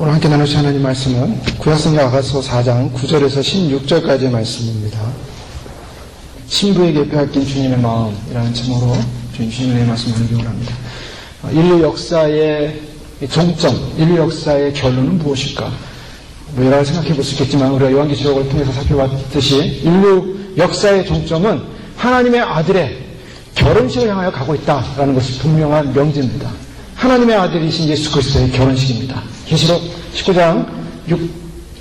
오늘 함께 나누실 하나님 말씀은 구약성경 아가서 4장 9절에서 16절까지의 말씀입니다. 신부에게 빼앗긴 주님의 마음이라는 제목으로 주님의 말씀을 나누기 원합니다. 인류 역사의 종점, 인류 역사의 결론은 무엇일까? 여러 가지 생각해 볼 수 있겠지만 우리가 요한계시록을 통해서 살펴봤듯이 인류 역사의 종점은 하나님의 아들의 결혼식을 향하여 가고 있다라는 것이 분명한 명제입니다. 하나님의 아들이신 예수 그리스도의 결혼식입니다. 계시록 19장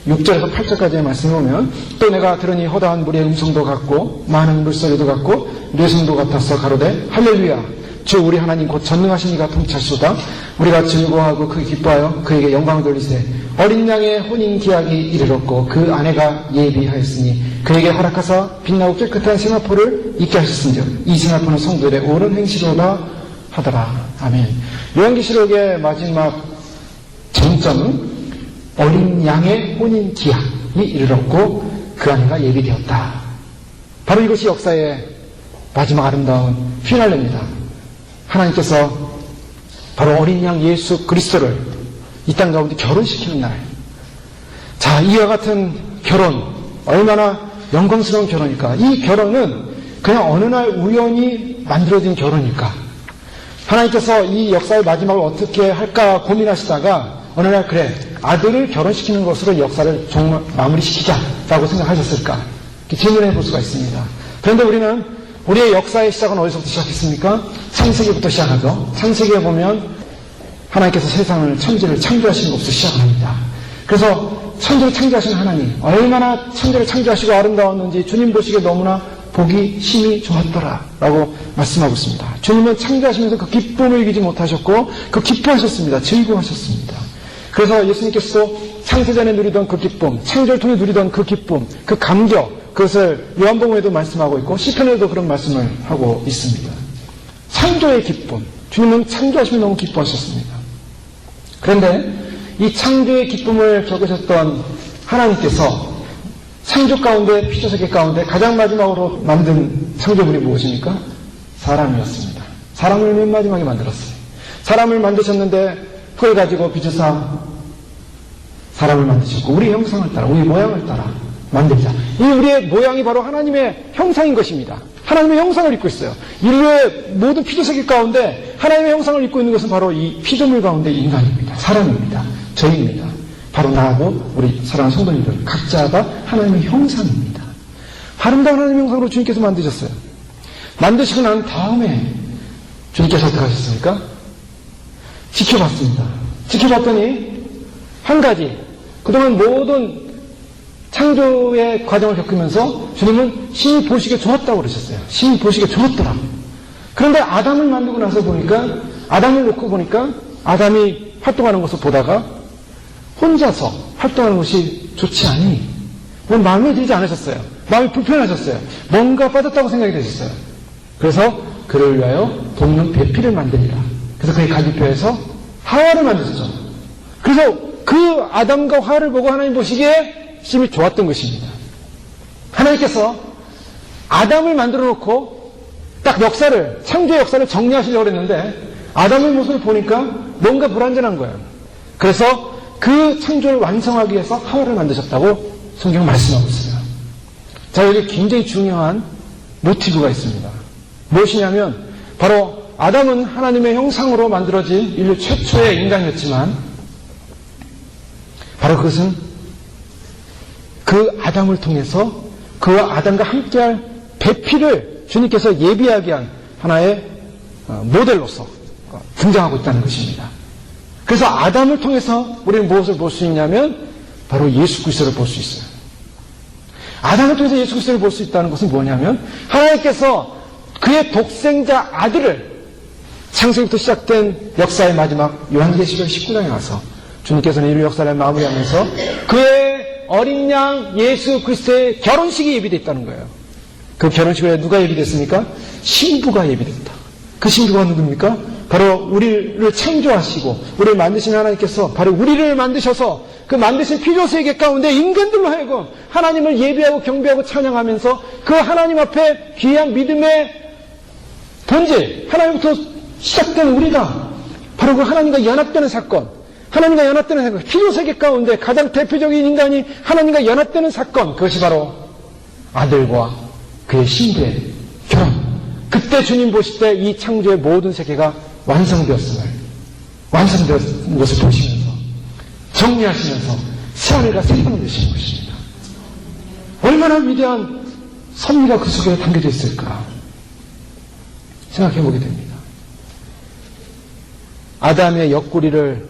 6절에서 8절까지의 말씀을 보면 또 내가 들으니 허다한 물의 음성도 같고 많은 물소리도 같고 뇌성도 같아서 가로되 할렐루야 주 우리 하나님 곧 전능하신 이가 통치하시도다. 우리가 즐거워하고 크게 기뻐하여 그에게 영광을 돌리세. 어린 양의 혼인 기약이 이르렀고 그 아내가 예비하였으니 그에게 허락하사 빛나고 깨끗한 세마포를 입게 하셨은즉 이 세마포는 성도들의 옳은 행실로다 하더라. 아멘. 요한계시록의 마지막 정점은 어린 양의 혼인 기약이 이르렀고 그 아내가 예비되었다. 바로 이것이 역사의 마지막 아름다운 피날레입니다. 하나님께서 바로 어린 양 예수 그리스도를 이 땅 가운데 결혼시키는 날. 자, 이와 같은 결혼, 얼마나 영광스러운 결혼일까? 이 결혼은 그냥 어느 날 우연히 만들어진 결혼일까? 하나님께서 이 역사의 마지막을 어떻게 할까 고민하시다가 어느 날 그래, 아들을 결혼시키는 것으로 역사를 정말 마무리시키자라고 생각하셨을까? 이렇게 질문해 볼 수가 있습니다. 그런데 우리는 우리의 역사의 시작은 어디서부터 시작했습니까? 창세기부터 시작하죠. 창세기에 보면 하나님께서 세상을, 천지를 창조하시는 것부터 시작합니다. 그래서 천지를 창조하신 하나님, 얼마나 천지를 창조하시고 아름다웠는지 주님 보시기에 너무나 보기 심히 좋았더라 라고 말씀하고 있습니다. 주님은 창조하시면서 그 기쁨을 이기지 못하셨고 그 기뻐하셨습니다. 즐거워하셨습니다. 그래서 예수님께서도 창세전에 누리던 그 기쁨, 창조를 통해 누리던 그 기쁨, 그 감격, 그것을 요한복음에도 말씀하고 있고 시편에도 그런 말씀을 하고 있습니다. 창조의 기쁨, 주님은 창조하시면 너무 기뻐하셨습니다. 그런데 이 창조의 기쁨을 겪으셨던 하나님께서 창조 가운데, 피조세계 가운데 가장 마지막으로 만든 창조물이 무엇입니까? 사람이었습니다. 사람을 맨 마지막에 만들었어요. 사람을 만드셨는데 그걸 가지고 빚으사 사람을 만드셨고 우리 형상을 따라, 우리 모양을 따라 만들자. 이 우리의 모양이 바로 하나님의 형상인 것입니다. 하나님의 형상을 입고 있어요. 인류의 모든 피조세계 가운데 하나님의 형상을 입고 있는 것은 바로 이 피조물 가운데 인간입니다. 사람입니다. 저희입니다. 바로 나하고 우리 사랑하는 성도님들 각자가 하나님의 형상입니다. 아름다운 하나님의 형상으로 주님께서 만드셨어요. 만드시고 난 다음에 주님께서 어떻게 하셨습니까? 지켜봤습니다. 지켜봤더니 한 가지, 그동안 모든 창조의 과정을 겪으면서 주님은 신이 보시기에 좋았다고 그러셨어요. 신이 보시기에 좋았더라. 그런데 아담을 만들고 나서 보니까, 아담을 놓고 보니까 아담이 활동하는 것을 보다가 혼자서 활동하는 것이 좋지 않으니 마음에 들지 않으셨어요. 마음이 불편하셨어요. 뭔가 빠졌다고 생각이 되셨어요. 그래서 그를 위하여 돕는 배필을 만들리라. 그래서 그의 갈비뼈에서 하와를 만드셨죠. 그래서 그 아담과 하와를 보고 하나님 보시기에 심히 좋았던 것입니다. 하나님께서 아담을 만들어 놓고 딱 역사를, 창조의 역사를 정리하시려고 했는데 아담의 모습을 보니까 뭔가 불완전한 거예요. 그래서 그 창조를 완성하기 위해서 하와를 만드셨다고 성경 말씀하고 있어요. 자, 여기 굉장히 중요한 모티브가 있습니다. 무엇이냐면 바로 아담은 하나님의 형상으로 만들어진 인류 최초의 인간이었지만 바로 그것은 그 아담을 통해서 그 아담과 함께할 배필을 주님께서 예비하게 한 하나의 모델로서 등장하고 있다는 것입니다. 그래서 아담을 통해서 우리는 무엇을 볼 수 있냐면 바로 예수 그리스도를 볼 수 있어요. 아담을 통해서 예수 그리스도를 볼 수 있다는 것은 뭐냐면 하나님께서 그의 독생자 아들을 창세기부터 시작된 역사의 마지막 요한계시록 19장에 와서 주님께서는 인류 역사를 마무리하면서 그의 어린 양 예수 그리스도의 결혼식이 예비되어 있다는 거예요. 그 결혼식에 누가 예비됐습니까? 신부가 예비됐다. 그 신부가 누굽니까? 바로 우리를 창조하시고 우리를 만드신 하나님께서 바로 우리를 만드셔서 그 만드신 피조세계 가운데 인간들로 하여금 하나님을 예비하고 경배하고 찬양하면서 그 하나님 앞에 귀한 믿음의 본질, 하나님부터 시작된 우리가 바로 그 하나님과 연합되는 사건, 하나님과 연합되는 사건, 피조세계 가운데 가장 대표적인 인간이 하나님과 연합되는 사건, 그것이 바로 아들과 그의 신부의 결혼. 그때 주님 보실 때 이 창조의 모든 세계가 완성되었는 것을 보시면서 정리하시면서 새하늘과 새 땅을 내시는 것입니다. 얼마나 위대한 섭리가 그 속에 담겨져 있을까 생각해 보게 됩니다. 아담의 옆구리를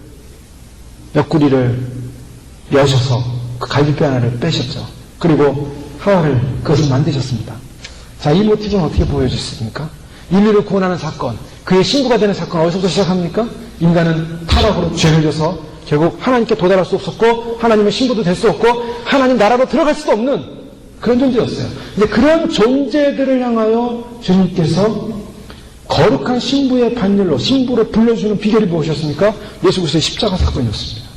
여셔서 그 갈비뼈 하나를 빼셨죠. 그리고 하와를 그것을 만드셨습니다. 자, 이 모티브는 어떻게 보여주십니까? 인류를 구원하는 사건, 그의 신부가 되는 사건 어디서부터 시작합니까? 인간은 타락으로 죄를 져서 결국 하나님께 도달할 수 없었고 하나님의 신부도 될 수 없고 하나님 나라로 들어갈 수도 없는 그런 존재였어요. 근데 그런 존재들을 향하여 주님께서 거룩한 신부의 반열로 신부로 불러주는 비결이 무엇이었습니까? 예수 그리스도의 십자가 사건이었습니다.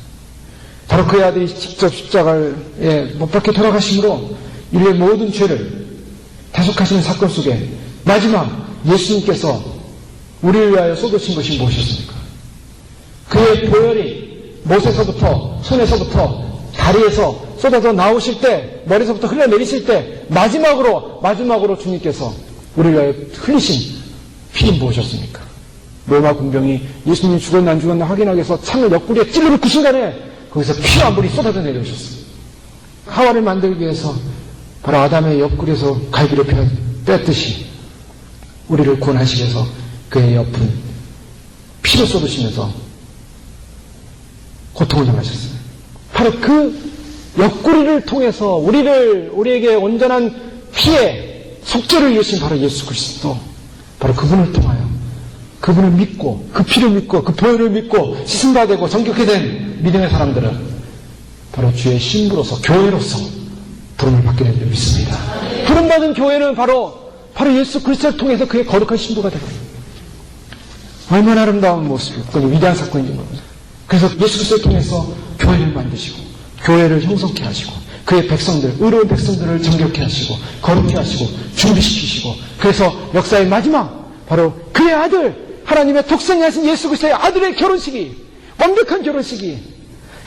바로 그의 아들이 직접 십자가에 못 박혀 돌아가심으로 인류의 모든 죄를 대속하시는 사건 속에 마지막 예수님께서 우리를 위하여 쏟으신 것이 무엇이었습니까? 그의 보혈이 못에서부터 손에서부터 다리에서 쏟아져 나오실 때 머리에서부터 흘러내리실 때 마지막으로 주님께서 우리를 위하여 흘리신 피는 무엇이었습니까? 로마 군병이 예수님이 죽었나 안 죽었나 확인하기 위해서 창을 옆구리에 찔르는 그 순간에 거기서 피와 물이 쏟아져 내려오셨습니다. 하와를 만들기 위해서 바로 아담의 옆구리에서 갈비를 뺐듯이 우리를 구원하시기 위해서 그의 옆은 피를 쏟으시면서 고통을 당하셨어요. 바로 그 옆구리를 통해서 우리에게 온전한 피의 속죄를 이루신 바로 예수 그리스도, 바로 그분을 통하여 그분을 믿고 그 피를 믿고 그 보혈을 믿고 씻음받아 되고 정결케 된 믿음의 사람들은 바로 주의 신부로서 교회로서 부름을 받게 된 줄 믿습니다. 부름받은 교회는 바로 예수 그리스도를 통해서 그의 거룩한 신부가 되고 얼마나 아름다운 모습이고 그건 위대한 사건인지 모릅니다. 그래서 예수 그리스도를 통해서 교회를 만드시고 교회를 형성케 하시고 그의 백성들, 의로운 백성들을 정결케 하시고 거룩케 하시고 준비시키시고 그래서 역사의 마지막 바로 그의 아들 하나님의 독생이 하신 예수 그리스도의 아들의 결혼식이 완벽한 결혼식이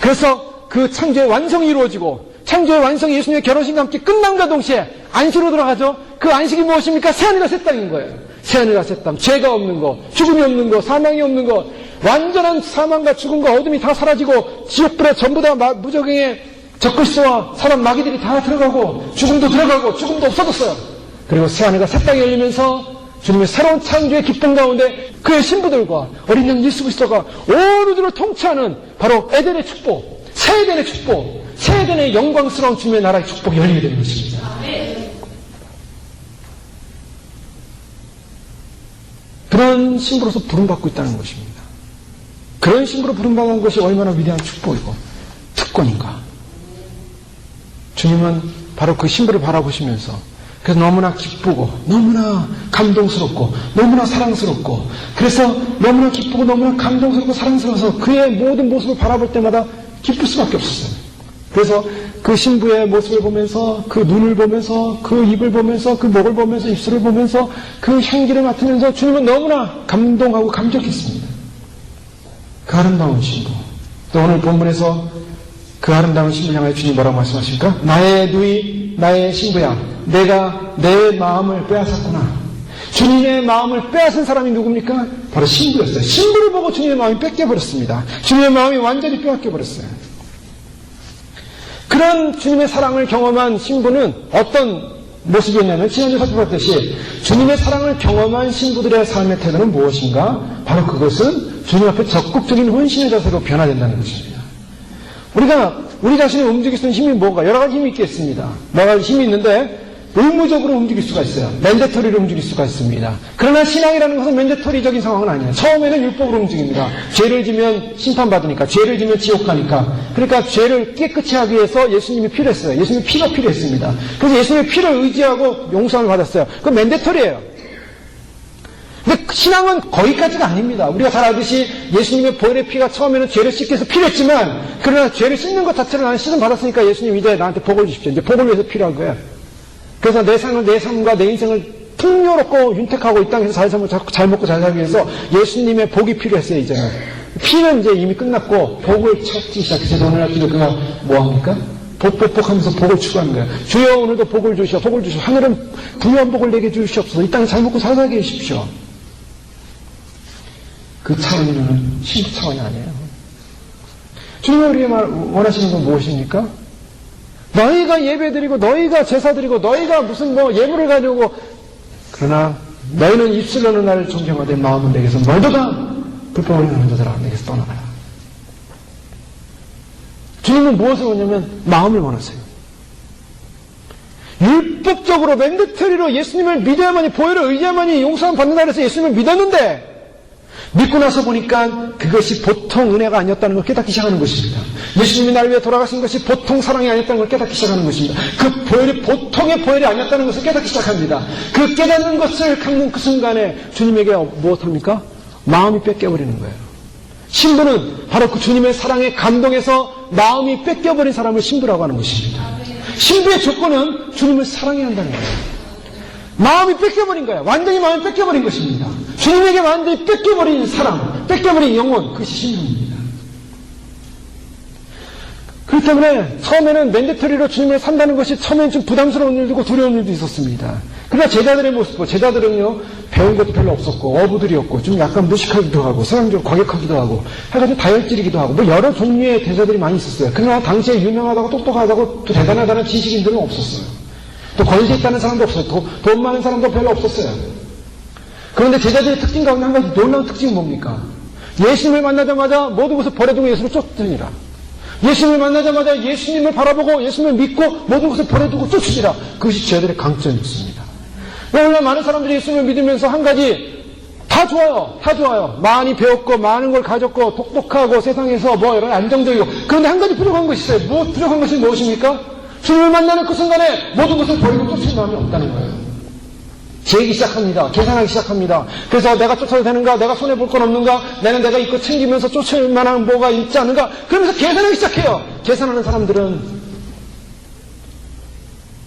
그래서 그 창조의 완성이 이루어지고 창조의 완성이 예수님의 결혼식과 함께 끝남과 동시에 안식으로 들어가죠. 그 안식이 무엇입니까? 새하늘과 새 땅인 거예요. 새하늘과 새 땅, 죄가 없는 거, 죽음이 없는 거, 사망이 없는 거, 완전한 사망과 죽음과 어둠이 다 사라지고 지옥불에 전부 다 무적행에 적글스와 사람 마귀들이 다 들어가고 죽음도 들어가고 죽음도 없어졌어요. 그리고 새하늘과 새 땅이 열리면서 주님의 새로운 창조의 기쁨 가운데 그의 신부들과 어린 양 예수 그리스도가 온 우주를 통치하는 바로 에덴의 축복, 새 에덴의 축복, 새 에덴의 영광스러운 주님의 나라의 축복이 열리게 되는 것입니다. 그런 신부로서 부름받고 있다는 것입니다. 그런 신부로 부름받은 것이 얼마나 위대한 축복이고 특권인가. 주님은 바로 그 신부를 바라보시면서 그래서 너무나 기쁘고 너무나 감동스럽고 너무나 사랑스럽고 그래서 너무나 기쁘고 너무나 감동스럽고 사랑스러워서 그의 모든 모습을 바라볼 때마다 기쁠 수밖에 없었어요. 그래서 그 신부의 모습을 보면서 그 눈을 보면서 그 입을 보면서 그 목을 보면서 입술을 보면서 그 향기를 맡으면서 주님은 너무나 감동하고 감격했습니다. 그 아름다운 신부. 또 오늘 본문에서 그 아름다운 신부를 향하여 주님이 뭐라고 말씀하십니까? 나의 누이, 나의 신부야, 내가 내 마음을 빼앗았구나. 주님의 마음을 빼앗은 사람이 누굽니까? 바로 신부였어요. 신부를 보고 주님의 마음이 뺏겨버렸습니다. 주님의 마음이 완전히 빼앗겨버렸어요. 그런 주님의 사랑을 경험한 신부는 어떤 모습이었냐면 지난주에 살펴봤듯이 주님의 사랑을 경험한 신부들의 삶의 태도는 무엇인가? 바로 그것은 주님 앞에 적극적인 헌신의 자세로 변화된다는 것입니다. 우리 자신이 움직일 수 있는 힘이 뭔가? 여러 가지 힘이 있겠습니다. 여러 가지 힘이 있는데 의무적으로 움직일 수가 있어요. 맨데터리로 움직일 수가 있습니다. 그러나 신앙이라는 것은 맨데터리적인 상황은 아니에요. 처음에는 율법으로 움직입니다. 죄를 지면 심판받으니까, 죄를 지면 지옥 가니까. 그러니까 죄를 깨끗이 하기 위해서 예수님이 필요했어요. 예수님의 피가 필요했습니다. 그래서 예수님의 피를 의지하고 용서함을 받았어요. 그건 맨데터리예요. 근데 신앙은 거기까지가 아닙니다. 우리가 잘 알듯이 예수님의 보혈의 피가 처음에는 죄를 씻기 위해서 필요했지만 그러나 죄를 씻는 것 자체를 나는 씻음 받았으니까 예수님 이제 나한테 복을 주십시오. 이제 복을 위해서 필요한 거예요. 그래서 내 삶과 내 인생을 풍요롭고 윤택하고 이 땅에서 잘 먹고 잘 살기 위해서 예수님의 복이 필요했어요, 이제는. 피는 이제 이미 끝났고, 복을 찾기 시작해서 오늘날 기독교가 뭐합니까? 복 하면서 복을 추구하는 거예요. 주여 오늘도 복을 주시오, 복을 주시오. 하늘은 부유한 복을 내게 주시옵소서. 이 땅에 잘 먹고 잘 살게 해주십시오. 그 차원이면 신부 차원이 아니에요. 주님이 우리에게 원하시는 건 무엇입니까? 너희가 예배드리고 너희가 제사드리고 너희가 무슨 뭐 예물을 가져오고 그러나 너희는 입술로는 나를 존경하되 마음은 내게서 멀더다. 불법을 행하는 자들아 내게서 떠나가라. 주님은 무엇을 원하냐면 마음을 원하세요. 율법적으로 맨드터리로 예수님을 믿어야만이 보혈을 의지해야만이 용서함 받는다 그래서 예수님을 믿었는데 믿고 나서 보니까 그것이 보통 은혜가 아니었다는 걸 깨닫기 시작하는 것입니다. 예수님이 나를 위해 돌아가신 것이 보통 사랑이 아니었다는 걸 깨닫기 시작하는 것입니다. 그 보혈이 보통의 보혈이 아니었다는 것을 깨닫기 시작합니다. 그 깨닫는 것을 갖는 그 순간에 주님에게 무엇합니까? 마음이 뺏겨버리는 거예요. 신부는 바로 그 주님의 사랑에 감동해서 마음이 뺏겨버린 사람을 신부라고 하는 것입니다. 신부의 조건은 주님을 사랑해야 한다는 거예요. 마음이 뺏겨버린 거야. 완전히 마음이 뺏겨버린 것입니다. 주님에게 완전히 뺏겨버린 사람, 뺏겨버린 영혼, 그것이 신부입니다. 그렇기 때문에 처음에는 맨데터리로 주님을 산다는 것이 처음에는 좀 부담스러운 일도 두려운 일도 있었습니다. 그러나 제자들의 모습, 제자들은요, 배운 것도 별로 없었고, 어부들이었고, 좀 약간 무식하기도 하고, 세상적으로 과격하기도 하고, 해가지고 다혈질이기도 하고, 뭐 여러 종류의 제자들이 많이 있었어요. 그러나 당시에 유명하다고 똑똑하다고 또 대단하다는 지식인들은 없었어요. 또 권세 있다는 사람도 없어요. 돈 많은 사람도 별로 없었어요. 그런데 제자들의 특징 가운데 한 가지 놀라운 특징이 뭡니까? 예수님을 만나자마자 모든 것을 버려두고 예수를 쫓으니라. 예수님을 만나자마자 예수님을 바라보고 예수님을 믿고 모든 것을 버려두고 쫓으시라. 그것이 제자들의 강점이었습니다. 오늘날 많은 사람들이 예수님을 믿으면서 한 가지 다 좋아요. 다 좋아요. 많이 배웠고 많은 걸 가졌고 똑똑하고 세상에서 뭐 여러 안정적이고 그런데 한 가지 부족한 것이 있어요. 부족한 것이 무엇입니까? 주님을 만나는 그 순간에 모든 것을 버리고 쫓을 마음이 없다는 거예요. 재기 시작합니다. 계산하기 시작합니다. 그래서 내가 쫓아도 되는가? 내가 손해볼 건 없는가? 내가 이거 챙기면서 쫓을 만한 뭐가 있지 않은가? 그러면서 계산하기 시작해요. 계산하는 사람들은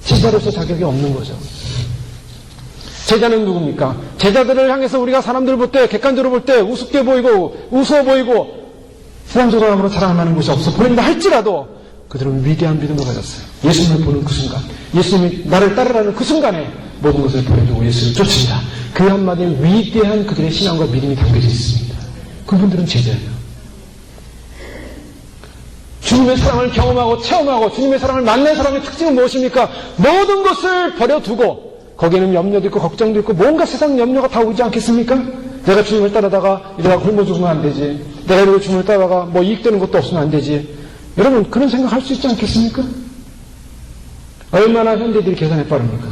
제자로서 자격이 없는 거죠. 제자는 누굽니까? 제자들을 향해서 우리가 사람들 볼 때, 객관적으로 볼 때 우습게 보이고 우스워 보이고 세상적으로 아무런 자랑하는 것이 없어 보인다 할지라도 그들은 위대한 믿음을 가졌어요. 예수님을 보는 그 순간, 예수님이 나를 따르라는 그 순간에 모든 것을 버려두고 예수를 쫓습니다. 그 한마디에 위대한 그들의 신앙과 믿음이 담겨져 있습니다. 그분들은 제자예요. 주님의 사랑을 경험하고 체험하고 주님의 사랑을 만난 사람의 특징은 무엇입니까? 모든 것을 버려두고 거기에는 염려도 있고 걱정도 있고 뭔가 세상 염려가 다 오지 않겠습니까? 내가 주님을 따라다가 이러다가 굶어 죽으면 안 되지. 내가 이러고 주님을 따라다가 뭐 이익되는 것도 없으면 안 되지. 여러분 그런 생각 할 수 있지 않겠습니까? 얼마나 현대들이 계산에 빠릅니까?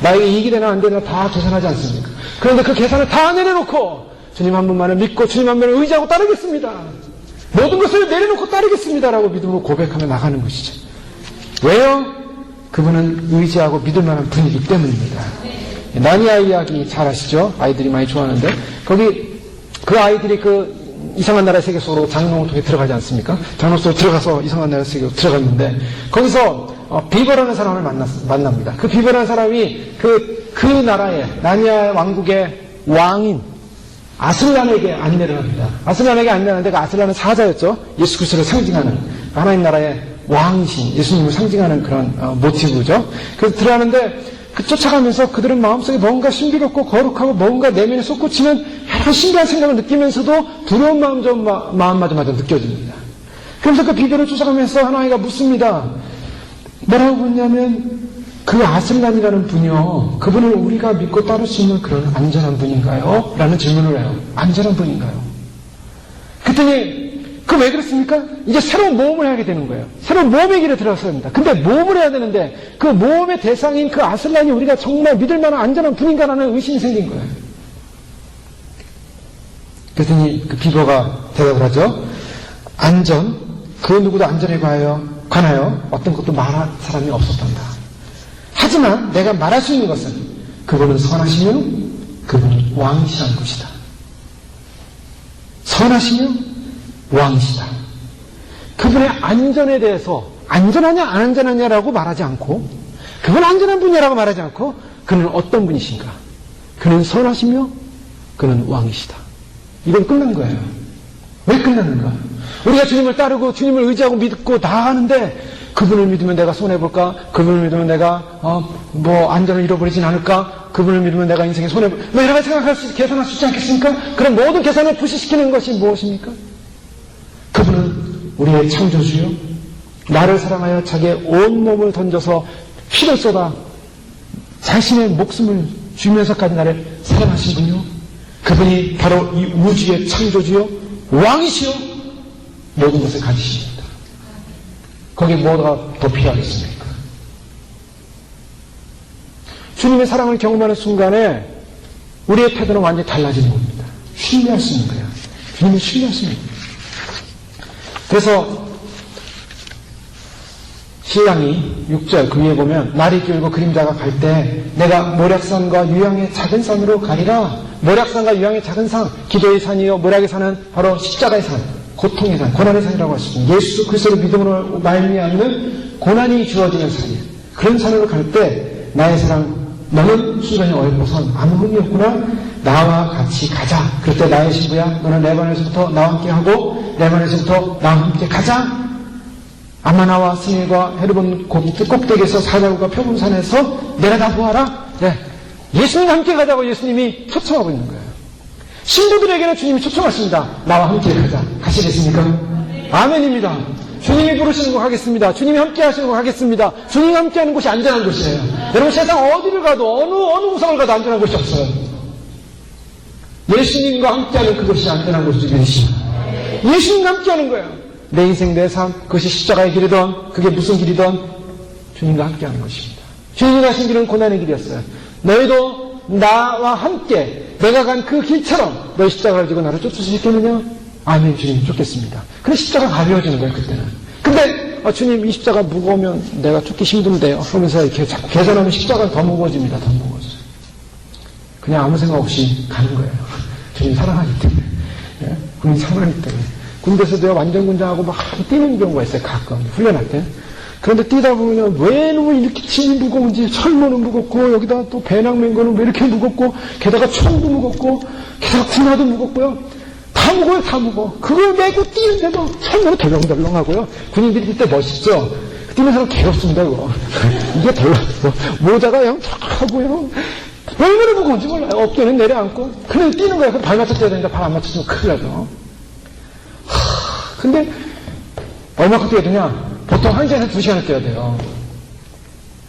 나에게 이익이 되나 안 되나 다 계산하지 않습니까? 그런데 그 계산을 다 내려놓고 주님 한 분만을 믿고 주님 한 분을 의지하고 따르겠습니다. 모든 것을 내려놓고 따르겠습니다라고 믿음으로 고백하며 나가는 것이죠. 왜요? 그분은 의지하고 믿을 만한 분이기 때문입니다. 나니아 이야기 잘 아시죠? 아이들이 많이 좋아하는데 거기 그 아이들이 그 이상한 나라의 세계 속으로 장롱을 통해 들어가지 않습니까? 장롱 속으로 들어가서 이상한 나라의 세계로 들어갔는데 거기서 비버라는 사람을 만납니다. 그 비버라는 사람이 그 나라의 나니아 왕국의 왕인 아슬란에게 안내를 합니다. 아슬란에게 안내하는데 그 아슬란은 사자였죠. 예수 그리스도를 상징하는 하나님 나라의 왕이신 예수님을 상징하는 그런 모티브죠. 그래서 들어가는데 쫓아가면서 그들은 마음속에 뭔가 신비롭고 거룩하고 뭔가 내면에 솟구치는 여러 신비한 생각을 느끼면서도 두려운 마음마저 느껴집니다. 그러면서 그 비결을 쫓아가면서 한 아이가 묻습니다. 뭐라고 묻냐면 그 아슬란이라는 분이요. 그분을 우리가 믿고 따를 수 있는 그런 안전한 분인가요? 라는 질문을 해요. 안전한 분인가요? 그랬더니 그럼 왜 그렇습니까? 이제 새로운 모험을 하게 되는 거예요. 새로운 모험의 길에 들어서야 합니다. 근데 모험을 해야 되는데 그 모험의 대상인 그 아슬란이 우리가 정말 믿을 만한 안전한 분인가라는 의심이 생긴 거예요. 그랬더니 그 비버가 대답을 하죠. 안전, 그 누구도 안전에 관하여 어떤 것도 말할 사람이 없었단다. 하지만 내가 말할 수 있는 것은 그분은 선하시며 그분은 왕이시라는 것이다. 선하시며 왕이시다. 그분의 안전에 대해서 안전하냐 안 안전하냐라고 말하지 않고 그분 안전한 분이라고 말하지 않고 그는 어떤 분이신가? 그는 선하시며 그는 왕이시다. 이건 끝난 거예요. 왜 끝났는가? 우리가 주님을 따르고 주님을 의지하고 믿고 나아가는데 그분을 믿으면 내가 손해볼까? 그분을 믿으면 내가 안전을 잃어버리진 않을까? 그분을 믿으면 내가 인생에 손해볼 여러 가지 계산할 수 있지 않겠습니까? 그런 모든 계산을 부시시키는 것이 무엇입니까? 그분은 우리의 창조주요, 나를 사랑하여 자기의 온몸을 던져서 피를 쏟아 자신의 목숨을 주면서까지 나를 사랑하신 분이요, 그분이 바로 이 우주의 창조주요 왕이시요 모든 것을 가지십니다. 거기에 뭐가 더 필요하겠습니까? 주님의 사랑을 경험하는 순간에 우리의 태도는 완전히 달라지는 겁니다. 신뢰할 수 있는 거예요. 주님을 신뢰할 수 있는 거예요. 그래서 신랑이 6절 그 위에 보면 날이 길고 그림자가 갈 때 내가 모략산과 유향의 작은 산으로 가리라. 모략산과 유향의 작은 산, 기도의 산이요 모략의 산은 바로 십자가의 산, 고통의 산, 고난의 산이라고 할 수 있습니다. 예수 그리스도를 믿음으로 말미암는 고난이 주어지는 산이에요. 그런 산으로 갈 때 나의 사랑 너는 순간에 어이고선 아무 의미 없구나. 나와 같이 가자. 그럴 때 나의 신부야 너는 레바논에서부터 나와 함께 하고 레바논에서부터 나와 함께 가자. 아마나와 스닐과 헤르본 꼭대기에서 사자굴과 표범산에서 내려다 보아라. 네. 예수님 함께 가자고 예수님이 초청하고 있는 거예요. 신부들에게는 주님이 초청하십니다. 나와 함께 가자. 가시겠습니까? 아멘입니다. 주님이 부르시는 거 하겠습니다. 주님이 함께 하시는 거 하겠습니다. 주님이 함께 하는 곳이 안전한 곳이에요. 여러분 세상 어디를 가도 어느 구석을 가도 안전한 곳이 없어요. 예수님과 함께하는 그것이 안전한 곳이죠. 예수님과 함께하는 거예요. 내 인생 내 삶 그것이 십자가의 길이든 그게 무슨 길이든 주님과 함께하는 것입니다. 주님이 가신 길은 고난의 길이었어요. 너희도 나와 함께 내가 간 그 길처럼 너희 십자가를 지고 나를 쫓을 수 있겠느냐? 아멘. 주님 쫓겠습니다. 근데 십자가가 가벼워지는 거예요. 그때는. 근데 주님 이 십자가 무거우면 내가 쫓기 힘든데요 하면서 이렇게 자꾸 계산하면 십자가는 더 무거워집니다. 더 무거워져요. 그냥 아무 생각 없이 가는 거예요. 주님 사랑하기 때문에. 예? 주님 사랑하기 때문에. 군대에서도요, 완전군장하고 막 뛰는 경우가 있어요, 가끔. 훈련할 때. 그런데 뛰다 보면 왜 놈을 이렇게 짐이 무거운지, 철로는 무겁고, 여기다 또 배낭 맨 거는 왜 이렇게 무겁고, 게다가 총도 무겁고, 게다가 군화도 무겁고요. 다 무거워요, 다 무거워. 그걸 메고 뛰는데도 철로는 덜렁덜렁하고요. 군인들이 뛸 때 멋있죠? 뛰는 사람 괴롭습니다, 그거. 이게 덜렁덜렁. 모자가 그냥 탁 하고요. 얼마나 무거운지 몰라요. 어깨는 내려앉고. 그냥 뛰는 거예요. 발 맞춰 뛰어야 되는데 발 안 맞춰주면 큰일 나죠. 근데 얼마큼 뛰어야 되냐? 보통 1시간에서 2시간을 뛰어야 돼요.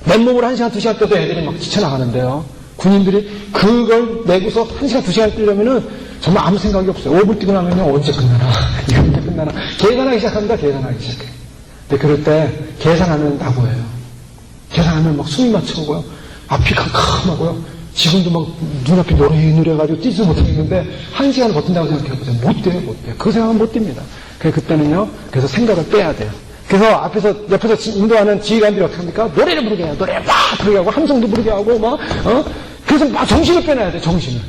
맨몸으로 1시간, 2시간 뛰어도 애들이 막 지쳐나가는데요. 군인들이 그걸 내고서 1시간, 2시간 뛰려면은 정말 아무 생각이 없어요. 5분 뛰고 나면요, 언제 끝나나? 이거 언제 끝나나? 계산하기 시작합니다. 계산하기 시작해. 근데 그럴 때 계산하면 낙오예요. 계산하면 막 숨이 막히고요. 앞이 캄캄하고요. 지금도 막 눈앞이 노래가지고 뛰지 못하겠는데 1시간 버틴다고 생각해보세요. 못 뛰어요, 못 뛰어요. 그 생각은 못 뜁니다. 그때는요, 그래서 생각을 빼야 돼요. 그래서 옆에서 운동하는 지휘관들이 어떻게 합니까? 노래를 부르게 해요. 노래 막 부르게 하고, 함성도 부르게 하고, 그래서 막 정신을 빼놔야 돼, 정신을.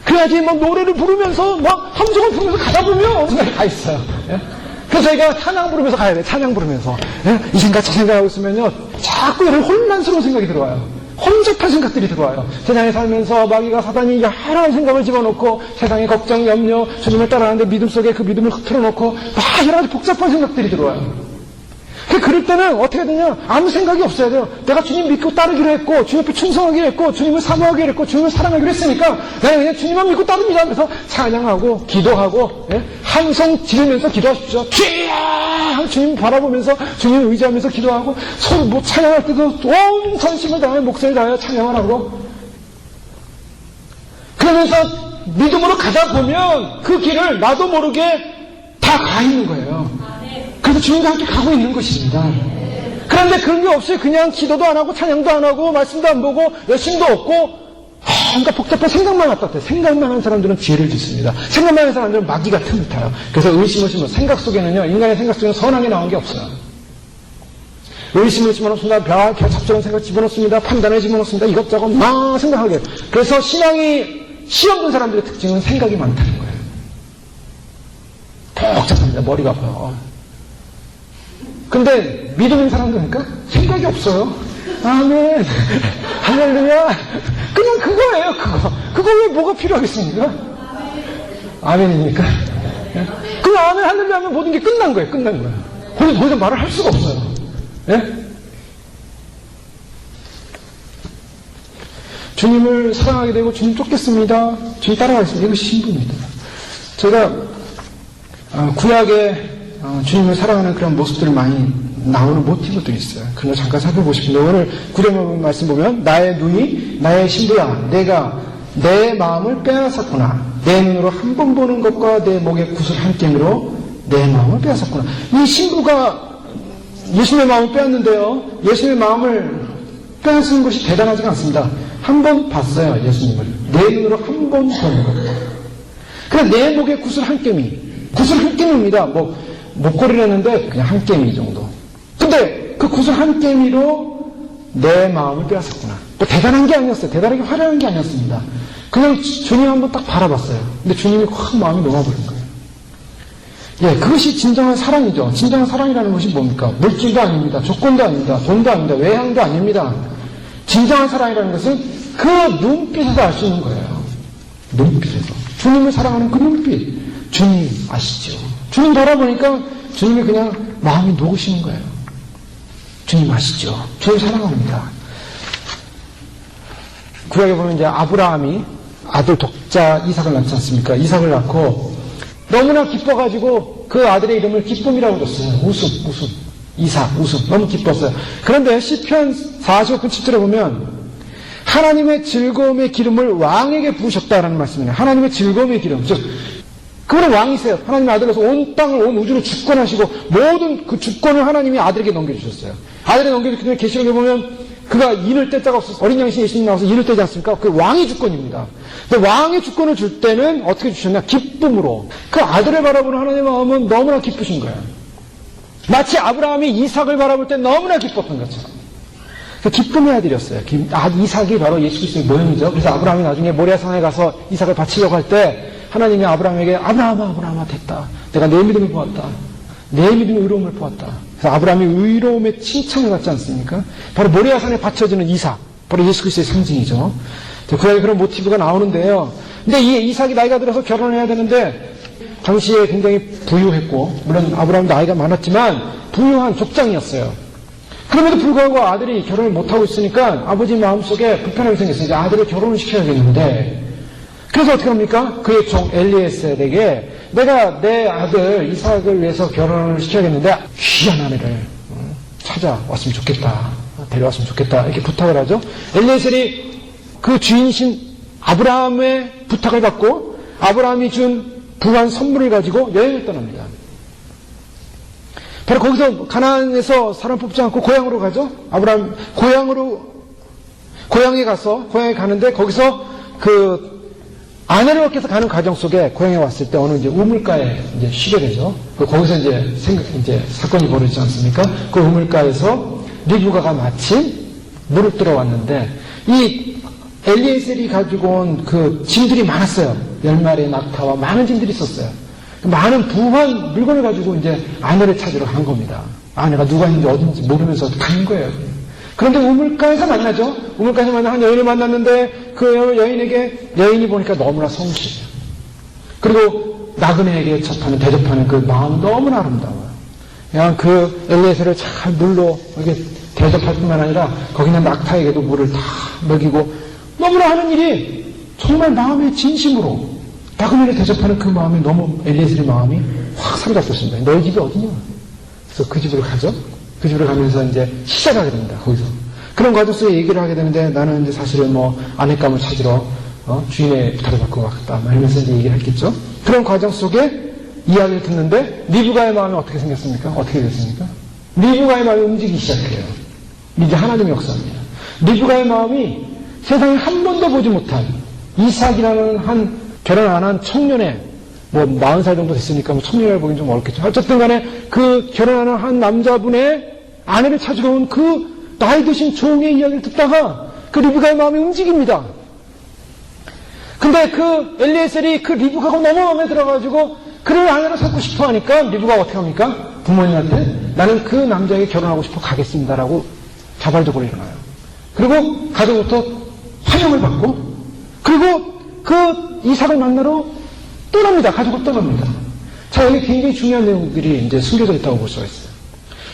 그래야지 막 노래를 부르면서 막 함성을 부르면서 가다 보면 생각이 다 있어요. 예? 그래서 저희가 찬양 부르면서 가야 돼, 찬양 부르면서. 예? 이 생각, 저 생각하고 있으면요, 자꾸 이런 혼란스러운 생각이 들어와요. 혼잡한 생각들이 들어와요. 세상에 살면서 마귀가 사단이 여러 생각을 집어넣고 세상의 걱정, 염려, 주님을 따라가는데 믿음 속에 그 믿음을 틀어놓고 막 여러 가지 복잡한 생각들이 들어와요. 그럴 때는 어떻게 되냐? 아무 생각이 없어야 돼요. 내가 주님 믿고 따르기로 했고 주님 앞에 충성하기로 했고 주님을 사모하기로 했고 주님을 사랑하기로 했으니까 내가 그냥 주님만 믿고 따릅니다. 그래서 찬양하고 기도하고 함성 지르면서 기도하십시오. 주여! 주님 바라보면서 주님을 의지하면서 기도하고 서로 찬양할 때도 온 전심을 다하여 목소리 다하여 찬양을 하고 그러면서 믿음으로 가다 보면 그 길을 나도 모르게 다 가 있는 거예요. 그래서 주님과 함께 가고 있는 것입니다. 그런데 그런 게 없이 그냥 기도도 안 하고 찬양도 안 하고 말씀도 안 보고 열심도 없고 그러니까 복잡한 생각만 왔다 갔다 해요. 생각만 하는 사람들은 지혜를 짓습니다. 생각만 하는 사람들은 마귀가 틈을 타요. 그래서 의심을 생각 속에는요. 인간의 생각 속에는 선하게 나온 게 없어요. 의심을 집어넣습니다. 별 잡스러운 생각 집어넣습니다. 판단을 집어넣습니다. 이것저것 막 생각하게 해요. 그래서 신앙이 시험 든 사람들의 특징은 생각이 많다는 거예요. 복잡합니다. 머리가 아파요. 근데 믿음 있는 사람들이니까 생각이 없어요. 아멘. 할렐루야. 그냥 그거예요, 그거. 그거 왜 뭐가 필요하겠습니까? 아멘이니까. 그 아멘 할렐루야 하면 모든 게 끝난 거예요, 끝난 거예요. 더 이상 말을 할 수가 없어요. 예? 주님을 사랑하게 되고 주님 쫓겠습니다. 주님 따라가겠습니다. 이것이 신부입니다. 제가 구약에 주님을 사랑하는 그런 모습들이 많이 나오는 모티브들이 있어요. 그런 거 잠깐 살펴보고 싶은데 오늘 구약 말씀 보면 나의 눈이 나의 신부야 내가 내 마음을 빼앗았구나. 내 눈으로 한 번 보는 것과 내 목의 구슬 한 깸으로 내 마음을 빼앗았구나. 이 신부가 예수님의 마음을 빼앗는데요. 예수님의 마음을 빼앗은 것이 대단하지가 않습니다. 한 번 봤어요, 예수님을. 내 눈으로 한 번 보는 것. 그냥 내 목에 구슬 한 깸이. 구슬 한 깸입니다. 목걸이를 했는데 그냥 한 깸이 정도. 근데 그 구슬 한 깸이로 내 마음을 빼앗았구나. 뭐 대단한 게 아니었어요. 대단하게 화려한 게 아니었습니다. 그냥 주님 한번 딱 바라봤어요. 근데 주님이 확 마음이 녹아버린 거예요. 예, 그것이 진정한 사랑이죠. 진정한 사랑이라는 것이 뭡니까? 물질도 아닙니다. 조건도 아닙니다. 돈도 아닙니다. 외향도 아닙니다. 진정한 사랑이라는 것은 그 눈빛에서 알 수 있는 거예요. 눈빛에서. 주님을 사랑하는 그 눈빛. 주님 아시죠? 주님 바라보니까 주님이 그냥 마음이 녹으시는 거예요. 주님 아시죠? 주님 사랑합니다. 구약에 보면 이제 아브라함이 아들 독자 이삭을 낳지 않습니까? 이삭을 낳고 너무나 기뻐가지고 그 아들의 이름을 기쁨이라고 줬어요. 웃음. 이삭, 웃음. 너무 기뻤어요. 그런데 시편 45편 10절에 보면 하나님의 즐거움의 기름을 왕에게 부으셨다라는 말씀이에요. 하나님의 즐거움의 기름. 즉, 그분은 왕이세요. 하나님의 아들로서 온 땅을, 온 우주를 주권하시고 모든 그 주권을 하나님이 아들에게 넘겨주셨어요. 아들에게 넘겨주기 때문에 계시록에 보면 그가 인을 뗄 자가 없어서 어린 양신 예수님 나와서 인을 떼지 않습니까? 그 왕의 주권입니다. 근데 왕의 주권을 줄 때는 어떻게 주셨냐? 기쁨으로. 그 아들을 바라보는 하나님의 마음은 너무나 기쁘신 거예요. 마치 아브라함이 이삭을 바라볼 때 너무나 기뻤던 것처럼. 기쁨의 아들이었어요. 이삭이 바로 예수 그리스도의 모형이죠. 그래서 아브라함이 나중에 모리아산에 가서 이삭을 바치려고 할 때 하나님이 아브라함에게 아브라함아 됐다. 내가 내 믿음을 보았다. 내 믿음의 의로움을 보았다. 그래서 아브라함이 의로움의 칭찬을 받지 않습니까? 바로 모리아산에 바쳐지는 이삭. 바로 예수 그리스도의 상징이죠. 구약에 그런 모티브가 나오는데요. 근데 이 이삭이 나이가 들어서 결혼해야 되는데 당시에 굉장히 부유했고 물론 아브라함도 나이가 많았지만 부유한 족장이었어요. 그럼에도 불구하고 아들이 결혼을 못하고 있으니까 아버지 마음속에 불편함이 생겼어요. 이제 아들을 결혼을 시켜야겠는데 그래서 어떻게 합니까? 그의 종 엘리에셀에게 내가 내 아들 이삭을 위해서 결혼을 시켜야겠는데 귀한 아내를 찾아왔으면 좋겠다. 데려왔으면 좋겠다. 이렇게 부탁을 하죠. 엘리에셀이 그 주인이신 아브라함의 부탁을 받고 아브라함이 준 부한 선물을 가지고 여행을 떠납니다. 바로 거기서 가나안에서 사람 뽑지 않고 고향으로 가죠. 아브라함 고향에 가는데 거기서 그 아내를 얻기 위해서 가는 과정 속에 고향에 왔을 때 어느 이제 우물가에 이제 쉬게 되죠. 거기서 이제 사건이 벌어지지 않습니까? 그 우물가에서 리브가가 마침 물을 들어왔는데 이 엘리에셀이 가지고 온 그 짐들이 많았어요. 10마리의 낙타와 많은 짐들이 있었어요. 많은 부한 물건을 가지고 이제 아내를 찾으러 간 겁니다. 아내가 누가 있는지 어딘지 모르면서 간 거예요. 그런데 우물가에서 만나죠. 우물가에서 만나 한 여인을 만났는데 그 여인에게 여인이 보니까 너무나 성실해요. 그리고 나그네에게 대접하는 그 마음 너무나 아름다워요. 그냥 그 엘리에셀을 잘 물로 이렇게 대접할 뿐만 아니라 거기 있는 낙타에게도 물을 다 먹이고 너무나 하는 일이 정말 마음의 진심으로 나그네를 대접하는 그 마음이 너무 엘리에셀의 마음이 확 사로잡혔습니다. 너희 집이 어디냐? 그래서 그 집으로 가죠. 그 집으로 가면서 이제 시작하게 됩니다. 거기서 그런 과정 속에 얘기를 하게 되는데 나는 이제 사실은 아내감을 찾으러 주인의 부탁을 받고 왔다. 이러면서 이제 얘기를 했겠죠. 그런 과정 속에 이야기를 듣는데 리브가의 마음이 어떻게 생겼습니까? 어떻게 됐습니까? 리브가의 마음이 움직이기 시작해요. 이제 하나님의 역사입니다. 리브가의 마음이 세상에 한 번도 보지 못한 이삭이라는 결혼 안 한 청년의 40살 정도 됐으니까 청년을 보긴 좀 어렵겠죠. 어쨌든 간에 그 결혼하는 한 남자분의 아내를 찾으러 온 그 나이 드신 종의 이야기를 듣다가 그 리브가의 마음이 움직입니다. 근데 그 엘리에셀이 그 리브가가 너무 마음에 들어가지고 그를 아내로 삼고 싶어 하니까 리브가가 어떻게 합니까? 부모님한테 나는 그 남자에게 결혼하고 싶어 가겠습니다라고 자발적으로 일어나요. 그리고 가족부터 환영을 받고, 그리고 그 이삭을 만나러 떠납니다. 가족을 떠납니다. 자, 여기 굉장히 중요한 내용들이 이제 숨겨져 있다고 볼 수가 있어요.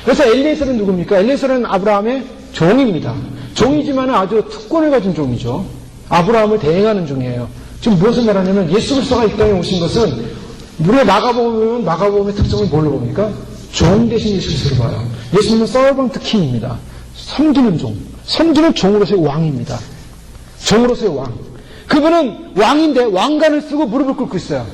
그래서 엘리에셀은 누굽니까? 엘리에셀은 아브라함의 종입니다. 종이지만 아주 특권을 가진 종이죠. 아브라함을 대행하는 종이에요. 지금 무엇을 말하냐면 예수 그리스도가 이 땅에 오신 것은 우리가 마가복음은 마가복음의 특성을 뭘로 봅니까? 종 대신 예수 그리스도를 봐요. 예수님은 서번트 킹입니다. 섬기는 종. 섬기는 종으로서의 왕입니다. 종으로서의 왕. 그분은 왕인데 왕관을 쓰고 무릎을 꿇고 있어요.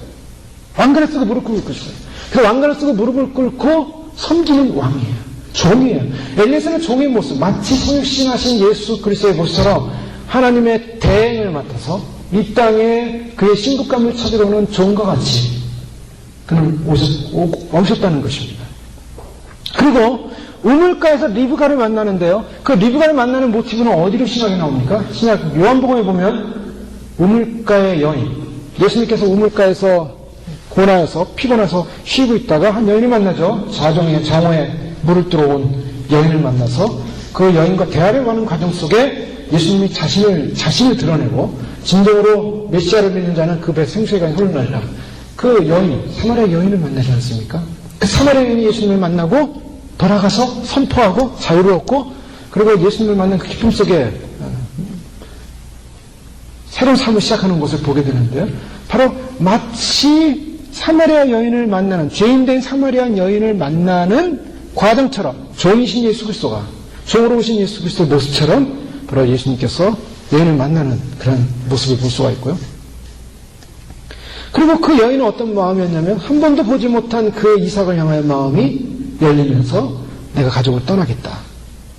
왕관을 쓰고 무릎을 꿇고 있어요. 그 왕관을 쓰고 무릎을 꿇고 섬기는 왕이에요. 종이에요. 엘리에셀은 종의 모습, 마치 성육신하신 예수 그리스도의 모습처럼 하나님의 대행을 맡아서 이 땅에 그의 신부감을 찾으러 오는 종과 같이 그는 오셨다는 것입니다. 그리고 우물가에서 리브가를 만나는데요. 그 리브가를 만나는 모티브는 어디로 신학에 나옵니까? 신약 요한복음에 보면 우물가의 여인, 예수님께서 우물가에서 고나여서 피곤해서 쉬고 있다가 한 여인을 만나죠. 장어에 물을 들어온 여인을 만나서 그 여인과 대화를 하는 과정 속에 예수님이 자신을 드러내고 진정으로 메시아를 믿는 자는 그 배 생수에 흘러날라. 그 여인, 사마리아 여인을 만나지 않습니까? 그 사마리아 여인이 예수님을 만나고 돌아가서 선포하고 자유를 얻고 그리고 예수님을 만난 그 기쁨 속에 새로운 삶을 시작하는 것을 보게 되는데요. 바로 마치 사마리아 여인을 만나는, 죄인된 사마리아 여인을 만나는 과정처럼 종이신 예수 그리스도가, 종으로 오신 예수 그리스도의 모습처럼 바로 예수님께서 여인을 만나는 그런 모습을 볼 수가 있고요. 그리고 그 여인은 어떤 마음이었냐면 한 번도 보지 못한 그 이삭을 향하여 마음이 열리면서 내가 가족을 떠나겠다.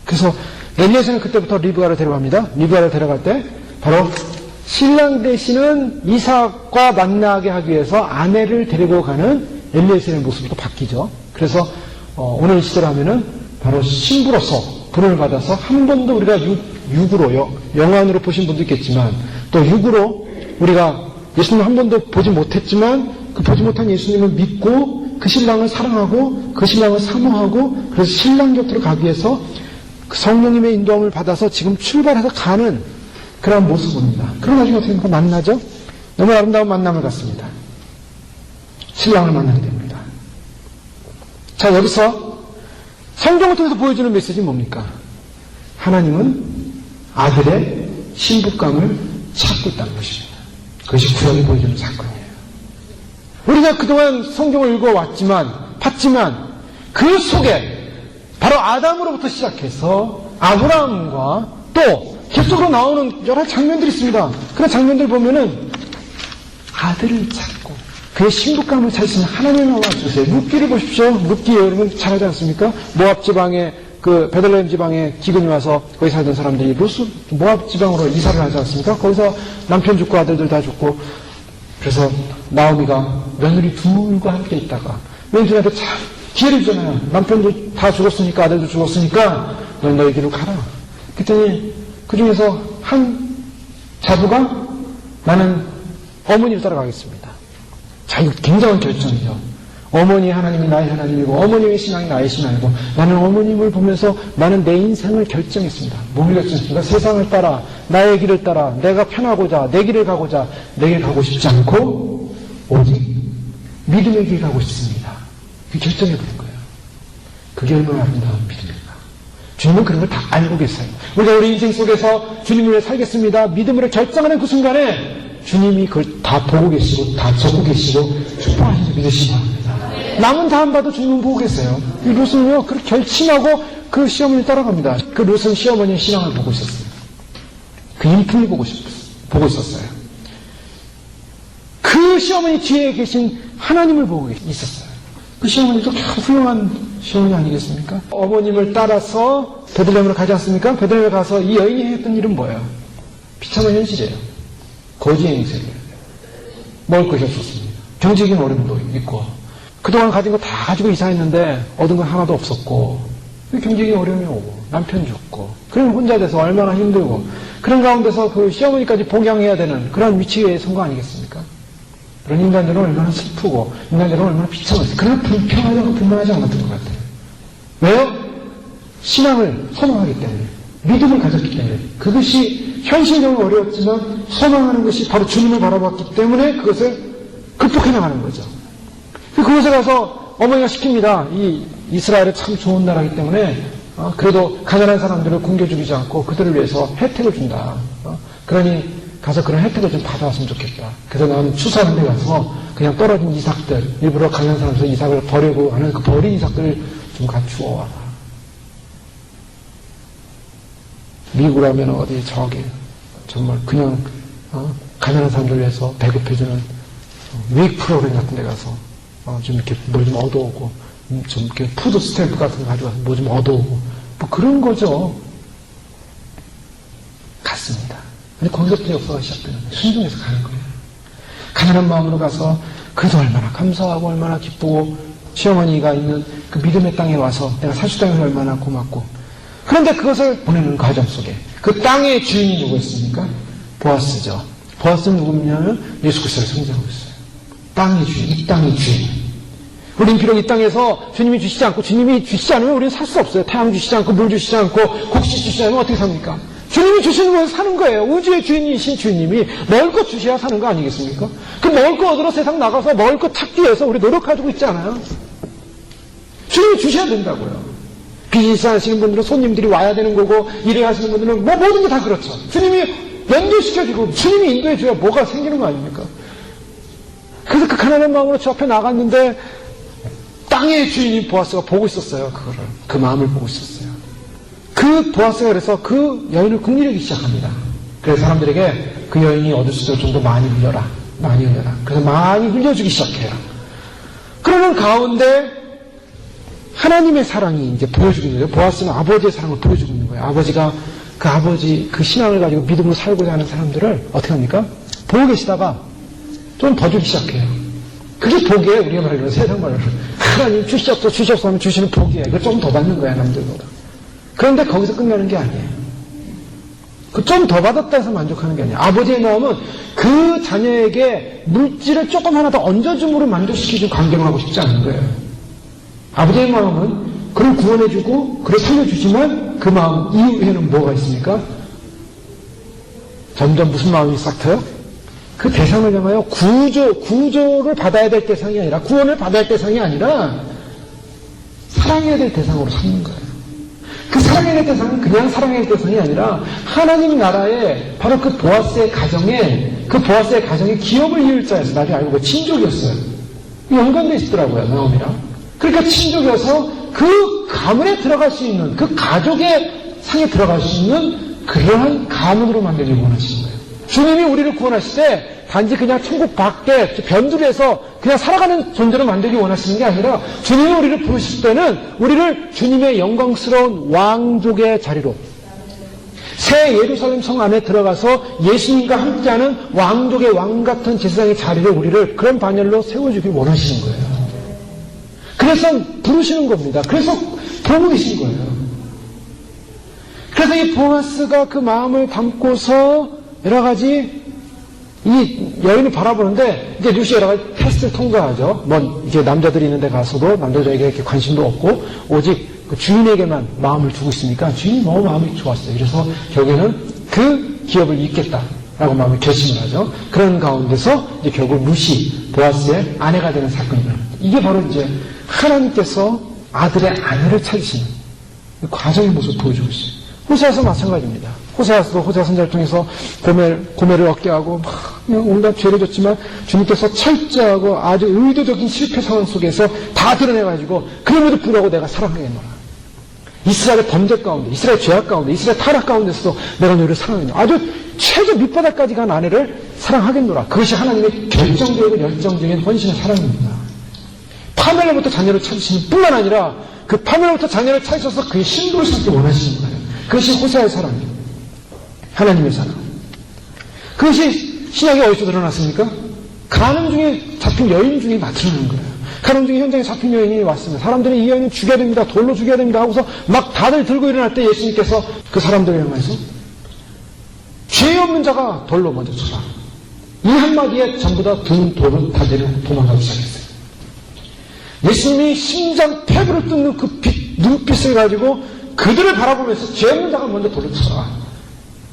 그래서 엘리에셀은 그때부터 리브가를 데려갑니다. 리브가를 데려갈 때 바로 신랑 되시는 이삭과 만나게 하기 위해서 아내를 데리고 가는 엘리에셀의 모습도 바뀌죠. 그래서 오늘 이 시대로 하면은 바로 신부로서 부름을 받아서 한 번도 우리가 육으로 영안으로 보신 분도 있겠지만 또 육으로 우리가 예수님을 한 번도 보지 못했지만 그 보지 못한 예수님을 믿고 그 신랑을 사랑하고 그 신랑을 사모하고 그래서 신랑 곁으로 가기 위해서 그 성령님의 인도함을 받아서 지금 출발해서 가는 그런 모습입니다. 그러고 나중에 어떻게 만나죠? 너무 아름다운 만남을 갖습니다. 신랑을 만나게 됩니다. 자, 여기서 성경을 통해서 보여주는 메시지는 뭡니까? 하나님은 아들의 신부감을 찾고 있다는 것입니다. 그것이 구원을 보여주는 사건이에요. 우리가 그동안 성경을 읽어왔지만, 봤지만, 그 속에 바로 아담으로부터 시작해서 아브라함과 또 계속으로 나오는 여러 장면들이 있습니다. 그런 장면들 보면은 아들을 찾고 그의 신부감을 찾으시는 하나님을 나와주세요. 룻기를 보십시오. 룻기 여러분 잘 알지 않습니까? 모압 지방에 그 베들레헴 지방에 기근이 와서 거기 살던 사람들이 모압 지방으로 이사를 하지 않습니까? 거기서 남편 죽고 아들들 다 죽고 그래서 나오미가 며느리 둘과 함께 있다가 며느리한테 참 기회를 주잖아요. 남편도 다 죽었으니까 아들도 죽었으니까 너희 길로 가라. 그랬더니 그 중에서 한 자부가 나는 어머니를 따라가겠습니다. 자, 이거 굉장한 결정이죠. 어머니 하나님이 나의 하나님이고 어머님의 신앙이 나의 신앙이고 나는 어머님을 보면서 나는 내 인생을 결정했습니다. 뭘 결정했습니까? 세상을 따라 나의 길을 따라 내가 편하고자 내 길을 가고자 내 길 가고 싶지 않고 오직 믿음의 길 가고 싶습니다. 그 결정해버린 거예요. 그게 얼마나 아름다운 믿음입니까? 주님은 그런 걸 다 알고 계세요. 우리가 우리 인생 속에서 주님을 위해 살겠습니다. 믿음으로 결정하는 그 순간에 주님이 그걸 다 보고 계시고 다 적고 계시고 축복하신 줄 믿으시기 바랍니다. 남은 다 안 봐도 주님은 보고 계세요. 이 룻은요, 그렇게 결심하고 그 시어머니를 따라갑니다. 그 룻은 시어머니의 신앙을 보고 있었어요. 그 인품을 보고 있었어요. 그 시어머니 뒤에 계신 하나님을 보고 있었어요. 그 시어머니도 참 훌륭한 시어머니 아니겠습니까? 어머님을 따라서 베들레헴으로 가지 않습니까? 베들레헴에 가서 이 여인이 했던 일은 뭐예요? 비참한 현실이에요. 거지 행세예요. 먹을 것이 없었습니다. 경제적인 어려움도 있고 그동안 가진 거 다 가지고 이사했는데 얻은 건 하나도 없었고 경제적인 어려움이 오고 남편 죽고 그러면 혼자 돼서 얼마나 힘들고 그런 가운데서 그 시어머니까지 복양해야 되는 그런 위치에 선 거 아니겠습니까? 그런 인간들은 얼마나 슬프고 인간들은 얼마나 비참했어요. 그러나 불평하지 않고 불만하지 않았던 것 같아요. 왜요? 신앙을 선호하기 때문에 믿음을 가졌기 때문에 그것이 현실적으로 어려웠지만 소망하는 것이 바로 주님을 바라봤기 때문에 그것을 극복해 나가는 거죠. 그곳에 가서 어머니가 시킵니다. 이 이스라엘은 참 좋은 나라이기 때문에 그래도 가난한 사람들을 굶겨 죽이지 않고 그들을 위해서 혜택을 준다. 그러니 가서 그런 혜택을 좀 받아왔으면 좋겠다. 그래서 나는 추수하는 데 가서 그냥 떨어진 이삭들, 일부러 가난한 사람들 이삭을 버리고 하는 그 버린 이삭들을 좀 갖추어 와라. 미국이라면 어디 저기 정말 그냥 가난한 사람들 위해서 배급해주는 위익 프로그램 같은 데 가서 좀 이렇게 뭘 좀 얻어오고 좀 이렇게 푸드 스탬프 같은 거 가져가서 뭐 좀 얻어오고 뭐 그런 거죠. 같습니다. 근데 거기서부터 역사가 시작되는 거예요. 순종해서 가는 거예요. 가난한 마음으로 가서 그래도 얼마나 감사하고 얼마나 기쁘고 시어머니가 있는 그 믿음의 땅에 와서 내가 살 수 있다는 얼마나 고맙고 그런데 그것을 보내는 과정 속에 그 땅의 주인이 누구였습니까? 보아스죠. 보아스는 누구냐면 예수 그리스도를 상징하고 있어요. 땅의 주인, 이 땅의 주인. 우리는 비록 이 땅에서 주님이 주시지 않고 주님이 주시지 않으면 우리는 살 수 없어요. 태양 주시지 않고 물 주시지 않고 곡식 주시지 않으면 어떻게 삽니까? 주님이 주시는 것을 사는 거예요. 우주의 주인이신 주님이 먹을 것 주셔야 사는 거 아니겠습니까? 그 먹을 거 얻으러 세상 나가서 먹을 것 찾기 위해서 우리 노력하고 있지 않아요? 주님이 주셔야 된다고요. 비즈니스 하시는 분들은 손님들이 와야 되는 거고 일을 하시는 분들은 뭐 모든 게 다 그렇죠. 주님이 연결시켜주고 주님이 인도해줘야 뭐가 생기는 거 아닙니까? 그래서 그 가난한 마음으로 저 앞에 나갔는데 땅의 주인인 보아스가 보고 있었어요. 그거를. 그 마음을 보고 있었어요. 그 보아스가 그래서 그 여인을 긍휼하기 시작합니다. 그래서 사람들에게 그 여인이 얻을 수 있을 정도 많이 흘려라. 많이 흘려라. 그래서 많이 흘려주기 시작해요. 그러는 가운데 하나님의 사랑이 이제 보여주고 있는 거예요. 보아스는 아버지의 사랑을 보여주고 있는 거예요. 아버지가 그 아버지 그 신앙을 가지고 믿음으로 살고자 하는 사람들을 어떻게 합니까? 보고 계시다가 좀 더 주기 시작해요. 그게 복이에요. 우리가 말하는 세상 말로. 하나님 주시옵소서 하면 주시는 복이에요. 이걸 조금 더 받는 거야, 남들보다. 그런데 거기서 끝나는 게 아니에요. 그 좀 더 받았다 해서 만족하는 게 아니에요. 아버지의 마음은 그 자녀에게 물질을 조금 하나 더 얹어줌으로 만족시키는 관계를 하고 싶지 않은 거예요. 아버지의 마음은 그를 구원해주고 그를 살려주지만 그 마음 이후에는 뭐가 있습니까? 점점 무슨 마음이 싹 트요? 그 대상을 향하여 구조를 받아야 될 대상이 아니라 구원을 받아야 할 대상이 아니라 사랑해야 될 대상으로 삼는 거예요. 그 사랑해야 될 대상은 그냥 사랑해야 될 대상이 아니라 하나님 나라의 바로 그 보아스의 가정에 그 보아스의 가정에 기업을 이을 자였어요. 나중에 알고 보니 친족이었어요. 연관되어 있더라고요. 나오미랑. 그러니까 친족이어서 그 가문에 들어갈 수 있는 그 가족의 상에 들어갈 수 있는 그러한 가문으로 만들기 원하시는 거예요. 주님이 우리를 구원하실 때 단지 그냥 천국 밖에 변두리에서 그냥 살아가는 존재로 만들기 원하시는 게 아니라 주님이 우리를 부르실 때는 우리를 주님의 영광스러운 왕족의 자리로 새 예루살렘 성 안에 들어가서 예수님과 함께하는 왕족의 왕 같은 제사장의 자리를 우리를 그런 반열로 세워주길 원하시는 거예요. 그래서 부르시는 겁니다. 그래서 보고 계신 거예요. 그래서 이 보아스가 그 마음을 담고서 여러 가지 이 여인을 바라보는데 이제 루시 여러 가지 테스트를 통과하죠. 뭐 이제 남자들이 있는 데 가서도 남자들에게 이렇게 관심도 없고 오직 그 주인에게만 마음을 두고 있으니까 주인이 너무 마음이 좋았어요. 그래서 결국에는 그 기업을 잇겠다라고 마음을 결심을 하죠. 그런 가운데서 이제 결국 루시 보아스의 아내가 되는 사건이 일어납니다. 이게 바로 이제 하나님께서 아들의 아내를 찾으시는 과정의 모습을 보여주고 있어요. 호세아서 마찬가지입니다. 호세아서도 호세아 선자를 통해서 고멜을 얻게 하고 막 온갖 죄를 졌지만 주님께서 철저하고 아주 의도적인 실패 상황 속에서 다 드러내가지고 그럼에도 불구하고 내가 사랑하겠노라. 이스라엘의 범죄 가운데, 이스라엘 죄악 가운데, 이스라엘 타락 가운데서도 내가 너희를 사랑하겠노라. 아주 최저 밑바닥까지 간 아내를 사랑하겠노라. 그것이 하나님의 결정적이고 열정적인 헌신의 사랑입니다. 파멜로부터 자녀를 찾으시는 뿐만 아니라 그 파멜로부터 자녀를 찾으셔서 그의 신부를 삼기 원하시는 거예요. 그것이 호세아의 사랑이에요. 하나님의 사랑. 그것이 신약에 어디서 드러났습니까? 가늠 중에 잡힌 여인 중에 나타나는 거예요. 가늠 중에 현장에 잡힌 여인이 왔습니다. 사람들이 이 여인은 죽여야 됩니다. 돌로 죽여야 됩니다. 하고서 막 다들 들고 일어날 때 예수님께서 그 사람들을 향해서 죄 없는 자가 돌로 먼저 쳐라. 이 한마디에 전부 다 든 돌은 다 내려놓고 도망가기 시작했어요. 예수님이 심장 폐부를 뜯는 그 눈빛을 가지고 그들을 바라보면서 죄 없는 자가 먼저 돌을 쳐라.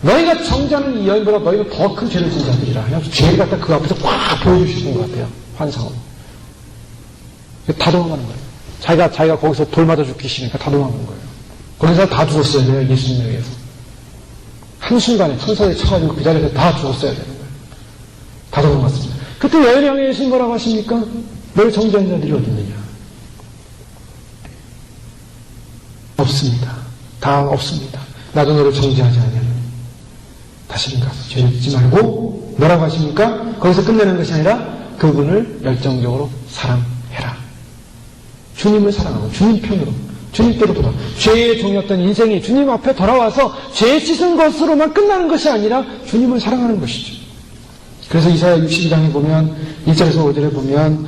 너희가 정죄하는 이 여인보다 너희는 더 큰 죄를 진 자들이라. 그냥 죄를 갖다 그 앞에서 꽉 보여주시는 것 같아요. 환상으로. 다 도망가는 거예요. 자기가 거기서 돌 맞아 죽기 싫으니까 다 도망가는 거예요. 거기서 다 죽었어야 돼요. 예수님에 의해서. 한순간에 천사들이 쳐가지고 그 자리에서 다 죽었어야 되는 거예요. 다 도망갔습니다. 그때 여인을 향해 예수님 뭐라고 하십니까? 너를 정죄한 자들이 어디 있느냐? 없습니다. 다 없습니다. 나도 너를 정죄하지 않으면 다시는 가서 죄를 짓지 말고 뭐라고 하십니까? 거기서 끝내는 것이 아니라 그분을 열정적으로 사랑해라. 주님을 사랑하고 주님 편으로 주님께로 돌아 죄의 종이었던 인생이 주님 앞에 돌아와서 죄 씻은 것으로만 끝나는 것이 아니라 주님을 사랑하는 것이죠. 그래서 이사야 62장에 보면 1절에서 5절에 보면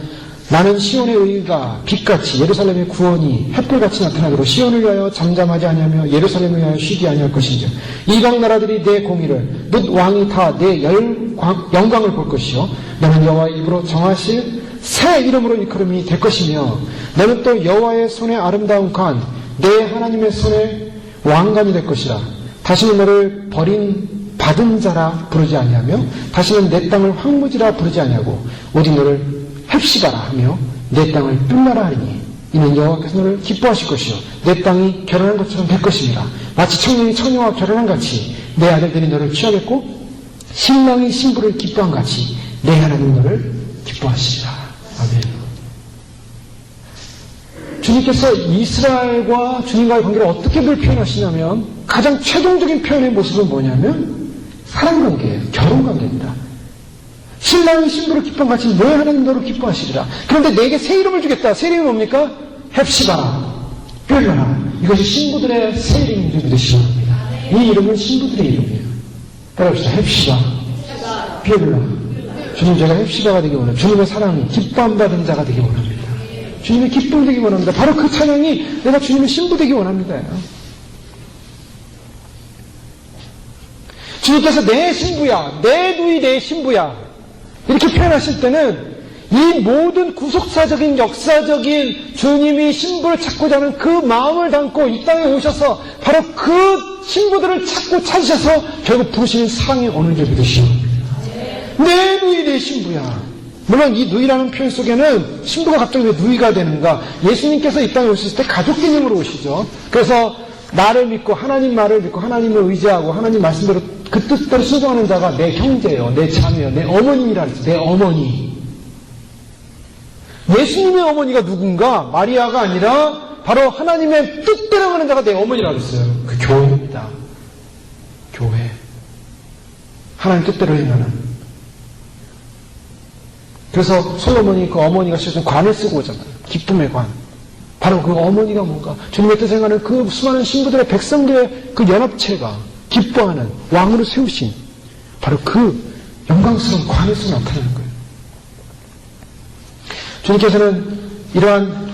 나는 시온의 의가 빛같이 예루살렘의 구원이 햇불같이 나타나기로 시온을 위하여 잠잠하지 아니하며 예루살렘을 위하여 쉬지 아니할 것인즉 이방 나라들이 내 공의를 및 왕이 다 내 영광을 볼 것이요 너는 여호와의 입으로 정하실 새 이름으로 일컬음이 될 것이며 너는 또 여호와의 손에 아름다운 관 내 하나님의 손에 왕관이 될 것이라. 다시는 너를 버린 받은 자라 부르지 아니하며 다시는 내 땅을 황무지라 부르지 아니하고 오직 너를 헵시바라 하며 내 땅을 뿔나라 하리니 이는 여호와께서 너를 기뻐하실 것이요 내 땅이 결혼한 것처럼 될 것입니다. 마치 청년이 처녀와 결혼한 같이 내 아들들이 너를 취하겠고 신랑이 신부를 기뻐한 같이 내 하나님 너를 기뻐하시리라. 아멘. 주님께서 이스라엘과 주님과의 관계를 어떻게 표현하시냐면 가장 최종적인 표현의 모습은 뭐냐면 사랑관계예요. 결혼관계입니다. 신랑이 신부를 기뻐한 같이 내 하나님 너를 기뻐하시리라. 그런데 내게 새 이름을 주겠다. 새 이름이 뭡니까? 헵시바, 뾰려라. 이것이 신부들의 새 이름인 줄 믿으시기 바랍니다. 이 이름은 신부들의 이름이에요. 따라합시다. 헵시바, 뾰려라. 주님 제가 헵시바가 되기 원합니다. 주님의 사랑이 기뻐함 받은 자가 되기 원합니다. 주님의 기쁨 되기 원합니다. 바로 그 찬양이 내가 주님의 신부 되기 원합니다. 주님께서 내 신부야, 내 누이 내 신부야 이렇게 표현하실 때는 이 모든 구속사적인 역사적인 주님이 신부를 찾고자 하는 그 마음을 담고 이 땅에 오셔서 바로 그 신부들을 찾으셔서 결국 부르시는 사랑이 오는 줄 믿으시오. 내 누이 내 신부야. 물론 이 누이라는 표현 속에는 신부가 갑자기 왜 누이가 되는가? 예수님께서 이 땅에 오셨을 때 가족 개념으로 오시죠. 그래서 나를 믿고 하나님 말을 믿고 하나님을 의지하고 하나님 말씀대로 그 뜻대로 순종하는 자가 내 형제예요, 내 자매예요, 내 어머님이라 그랬어요. 내 어머니. 예수님의 어머니가 누군가? 마리아가 아니라 바로 하나님의 뜻대로 하는 자가 내 어머니라 그랬어요. 그 교회입니다. 교회. 하나님 뜻대로 행하는. 그래서 솔로몬이 그 어머니가 실은 관을 쓰고 오잖아요. 기쁨의 관. 바로 그 어머니가 뭔가 주님의 뜻을 행하는 그 수많은 신부들의 백성들의 그 연합체가 기뻐하는 왕으로 세우신 바로 그 영광스러운 관에서 나타나는 거예요. 주님께서는 이러한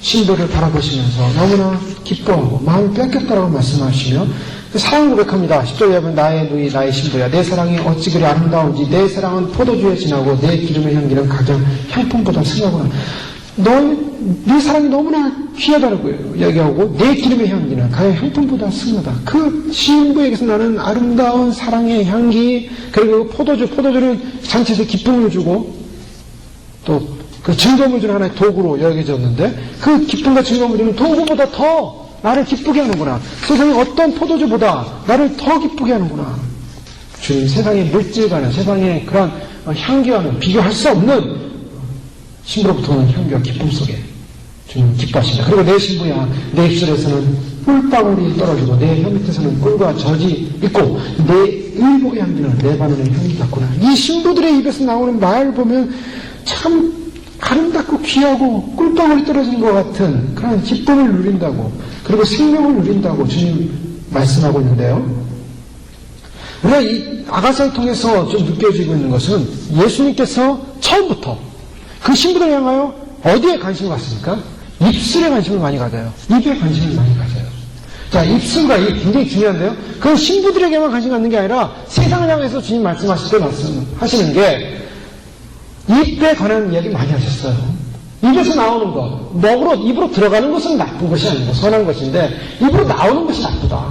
신부를 바라보시면서 너무나 기뻐하고 마음을 뺏겼다라고 말씀하시며 사랑을 고백합니다. 10절에 보면 나의 누이 나의 신부야 내 사랑이 어찌 그리 아름다운지 내 사랑은 포도주에 진하고 내 기름의 향기는 가장 향품보다 승하구나. 네 사랑이 너무나 귀하다고 얘기하고 내 기름의 향기는 가장 향품보다 승하다. 그 신부에게서 나는 아름다운 사랑의 향기 그리고 포도주는 잔치에서 기쁨을 주고 또 그 증거물 중 하나의 도구로 여겨졌는데 그 기쁨과 증거물 주는 도구보다 더 나를 기쁘게 하는구나. 세상의 어떤 포도주보다 나를 더 기쁘게 하는구나. 주님 세상의 물질과는 세상의 그런 향기와는 비교할 수 없는 신부로부터 오는 향기와 기쁨 속에 주님 기뻐하신다. 그리고 내 신부야 내 입술에서는 꿀방울이 떨어지고 내 혀 밑에서는 꿀과 젖이 있고 내 의복의 향기는 내 바늘의 향기 같구나. 이 신부들의 입에서 나오는 말을 보면 참 아름답고 귀하고 꿀방울이 떨어진 것 같은 그런 기쁨을 누린다고 그리고 생명을 누린다고 주님 말씀하고 있는데요. 우리가 이 아가사를 통해서 좀 느껴지고 있는 것은 예수님께서 처음부터 그 신부들을 향하여 어디에 관심을 갖습니까? 입술에 관심을 많이 가져요. 입에 관심을 많이 가져요. 자, 입술과 입 굉장히 중요한데요. 그건 신부들에게만 관심 갖는 게 아니라 세상을 향해서 주님 말씀하실 때 말씀하시는 게 입에 관한 이야기 많이 하셨어요. 입에서 나오는 것, 입으로 들어가는 것은 나쁜 것이 아니고 선한 것인데 입으로 나오는 것이 나쁘다.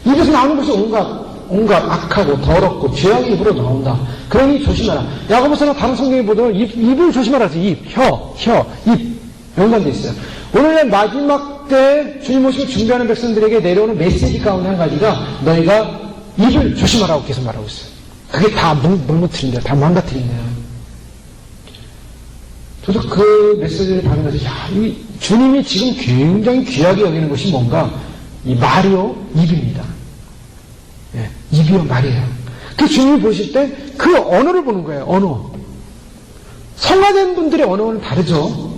입에서 나오는 것이 온갖 악하고 더럽고 죄악이 입으로 나온다. 그러니 조심하라. 야고보서나 다른 성경에 보면 입을 조심하라. 입, 입 연관되어 있어요. 오늘날 마지막 때 주님 모시고 준비하는 백성들에게 내려오는 메시지 가운데 한 가지가 너희가 입을 조심하라고 계속 말하고 있어요. 그게 다 뭉무트린대요. 다 망가뜨린대요. 저도 그 메시지를 받으면서 이 주님이 지금 굉장히 귀하게 여기는 것이 뭔가 이 말이요 입입니다. 예, 입이요 말이에요. 그 주님이 보실 때 그 언어를 보는 거예요. 언어. 성화된 분들의 언어는 다르죠.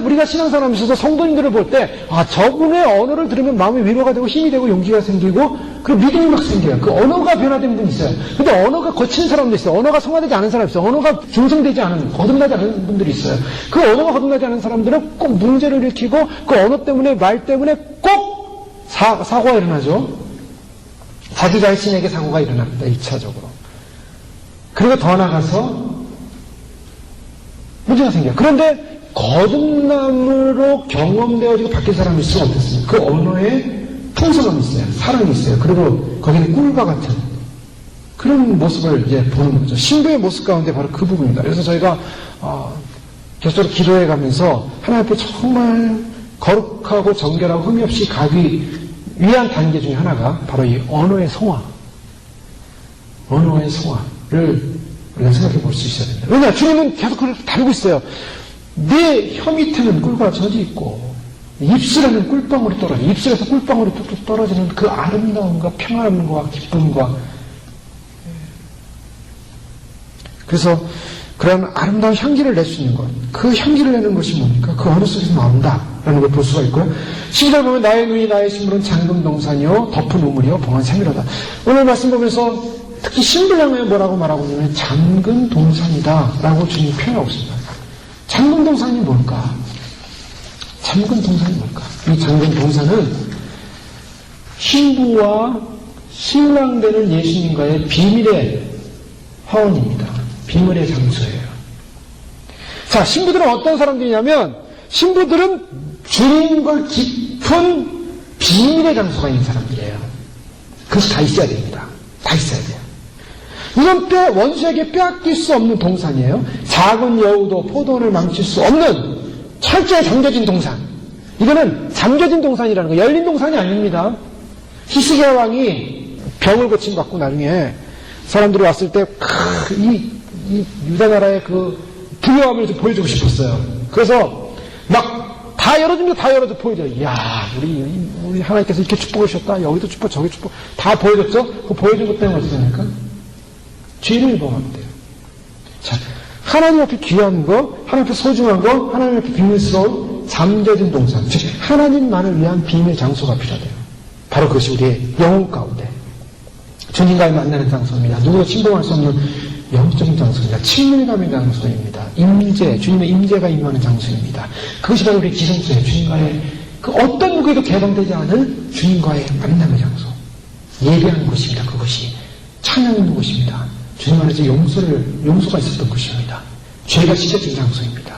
우리가 신앙생활 하면서 성도님들을 볼 때, 저분의 언어를 들으면 마음이 위로가 되고 힘이 되고 용기가 생기고, 그리고 믿음이 막 생겨요. 그 언어가 변화된 분이 있어요. 근데 언어가 거친 사람도 있어요. 언어가 성화되지 않은 사람이 있어요. 언어가 중성되지 않은, 거듭나지 않은 분들이 있어요. 그 언어가 거듭나지 않은 사람들은 꼭 문제를 일으키고, 그 언어 때문에, 말 때문에 꼭 사고가 일어나죠. 자기 자신에게 사고가 일어납니다. 1차적으로. 그리고 더 나가서 문제가 생겨요. 그런데 거듭남으로 경험되어지고 바뀐 사람일 수가 없겠습니다. 그 언어에 풍성함이 있어요. 사랑이 있어요. 그리고 거기는 꿀과 같은 그런 모습을 이제 보는 거죠. 신부의 모습 가운데 바로 그 부분입니다. 그래서 저희가 계속 기도해 가면서 하나님 앞에 정말 거룩하고 정결하고 흠이 없이 가기 위한 단계 중에 하나가 바로 이 언어의 성화. 언어의 성화를 우리가 생각해 볼 수 있어야 됩니다. 왜냐? 주님은 계속 그걸 다루고 있어요. 내 혀 밑에는 꿀과 젖이 있고 입술에는 꿀방울이 떨어져. 입술에서 꿀방울이 뚝뚝 떨어지는 그 아름다움과 평안함과 기쁨과 그래서 그런 아름다운 향기를 낼 수 있는 것. 그 향기를 내는 것이 뭡니까? 그 언어 속에서 나온다라는 걸 볼 수가 있고요. 12절 보면 나의 눈이 나의 신부는 잠금 동산이요 덮은 우물이요 봉한 샘이로다. 오늘 말씀 보면서 특히 신부를 향해 뭐라고 말하고 있냐면 잠금 동산이다 라고 주님이 표현하고 있습니다. 잠금 동산이 뭘까? 잠금 동산이 뭘까? 이 잠금 동산은 신부와 신랑 되는 예수님과의 비밀의 화원입니다. 비밀의 장소예요. 자, 신부들은 어떤 사람들이냐면 신부들은 주님과 깊은 비밀의 장소가 있는 사람들이에요. 그것이 다 있어야 됩니다. 다 있어야 돼요. 이건 원수에게 빼앗길 수 없는 동산이에요. 작은 여우도 포도원을 망칠 수 없는 철저히 잠겨진 동산. 이거는 잠겨진 동산이라는 거, 열린 동산이 아닙니다. 히스기야 왕이 병을 고침 갖고 나중에 사람들이 왔을 때 이 유다 나라의 그 부유함을 좀 보여주고 싶었어요. 그래서 막 다 열어줍니다. 다 열어줘 보여줘요. 이야, 우리 하나님께서 이렇게 축복을 주셨다. 여기도 축복, 저기 축복 다 보여줬죠. 그 보여준 것 때문에 어떻게 됩니까? 죄를 범하면 돼요. 자, 하나님 앞에 귀한 거, 하나님 앞에 소중한 거, 하나님 앞에 비밀스러운 잠겨진 동산, 즉 하나님만을 위한 비밀 장소가 필요해요. 바로 그것이 우리의 영혼 가운데 주님과의 만나는 장소입니다. 누구도 침범할 수 없는 영적인 장소입니다. 친밀감의 장소입니다. 임재, 주님의 임재가 임하는 장소입니다. 그것이 바로 우리 지성소예요. 주님과의 그 어떤 누구에도 개방되지 않은 주님과의 만남의 장소, 예배하는 곳입니다. 그것이 찬양하는 곳입니다. 주님 안에서 용서가 있었던 것입니다. 죄가 씻어진 장소입니다.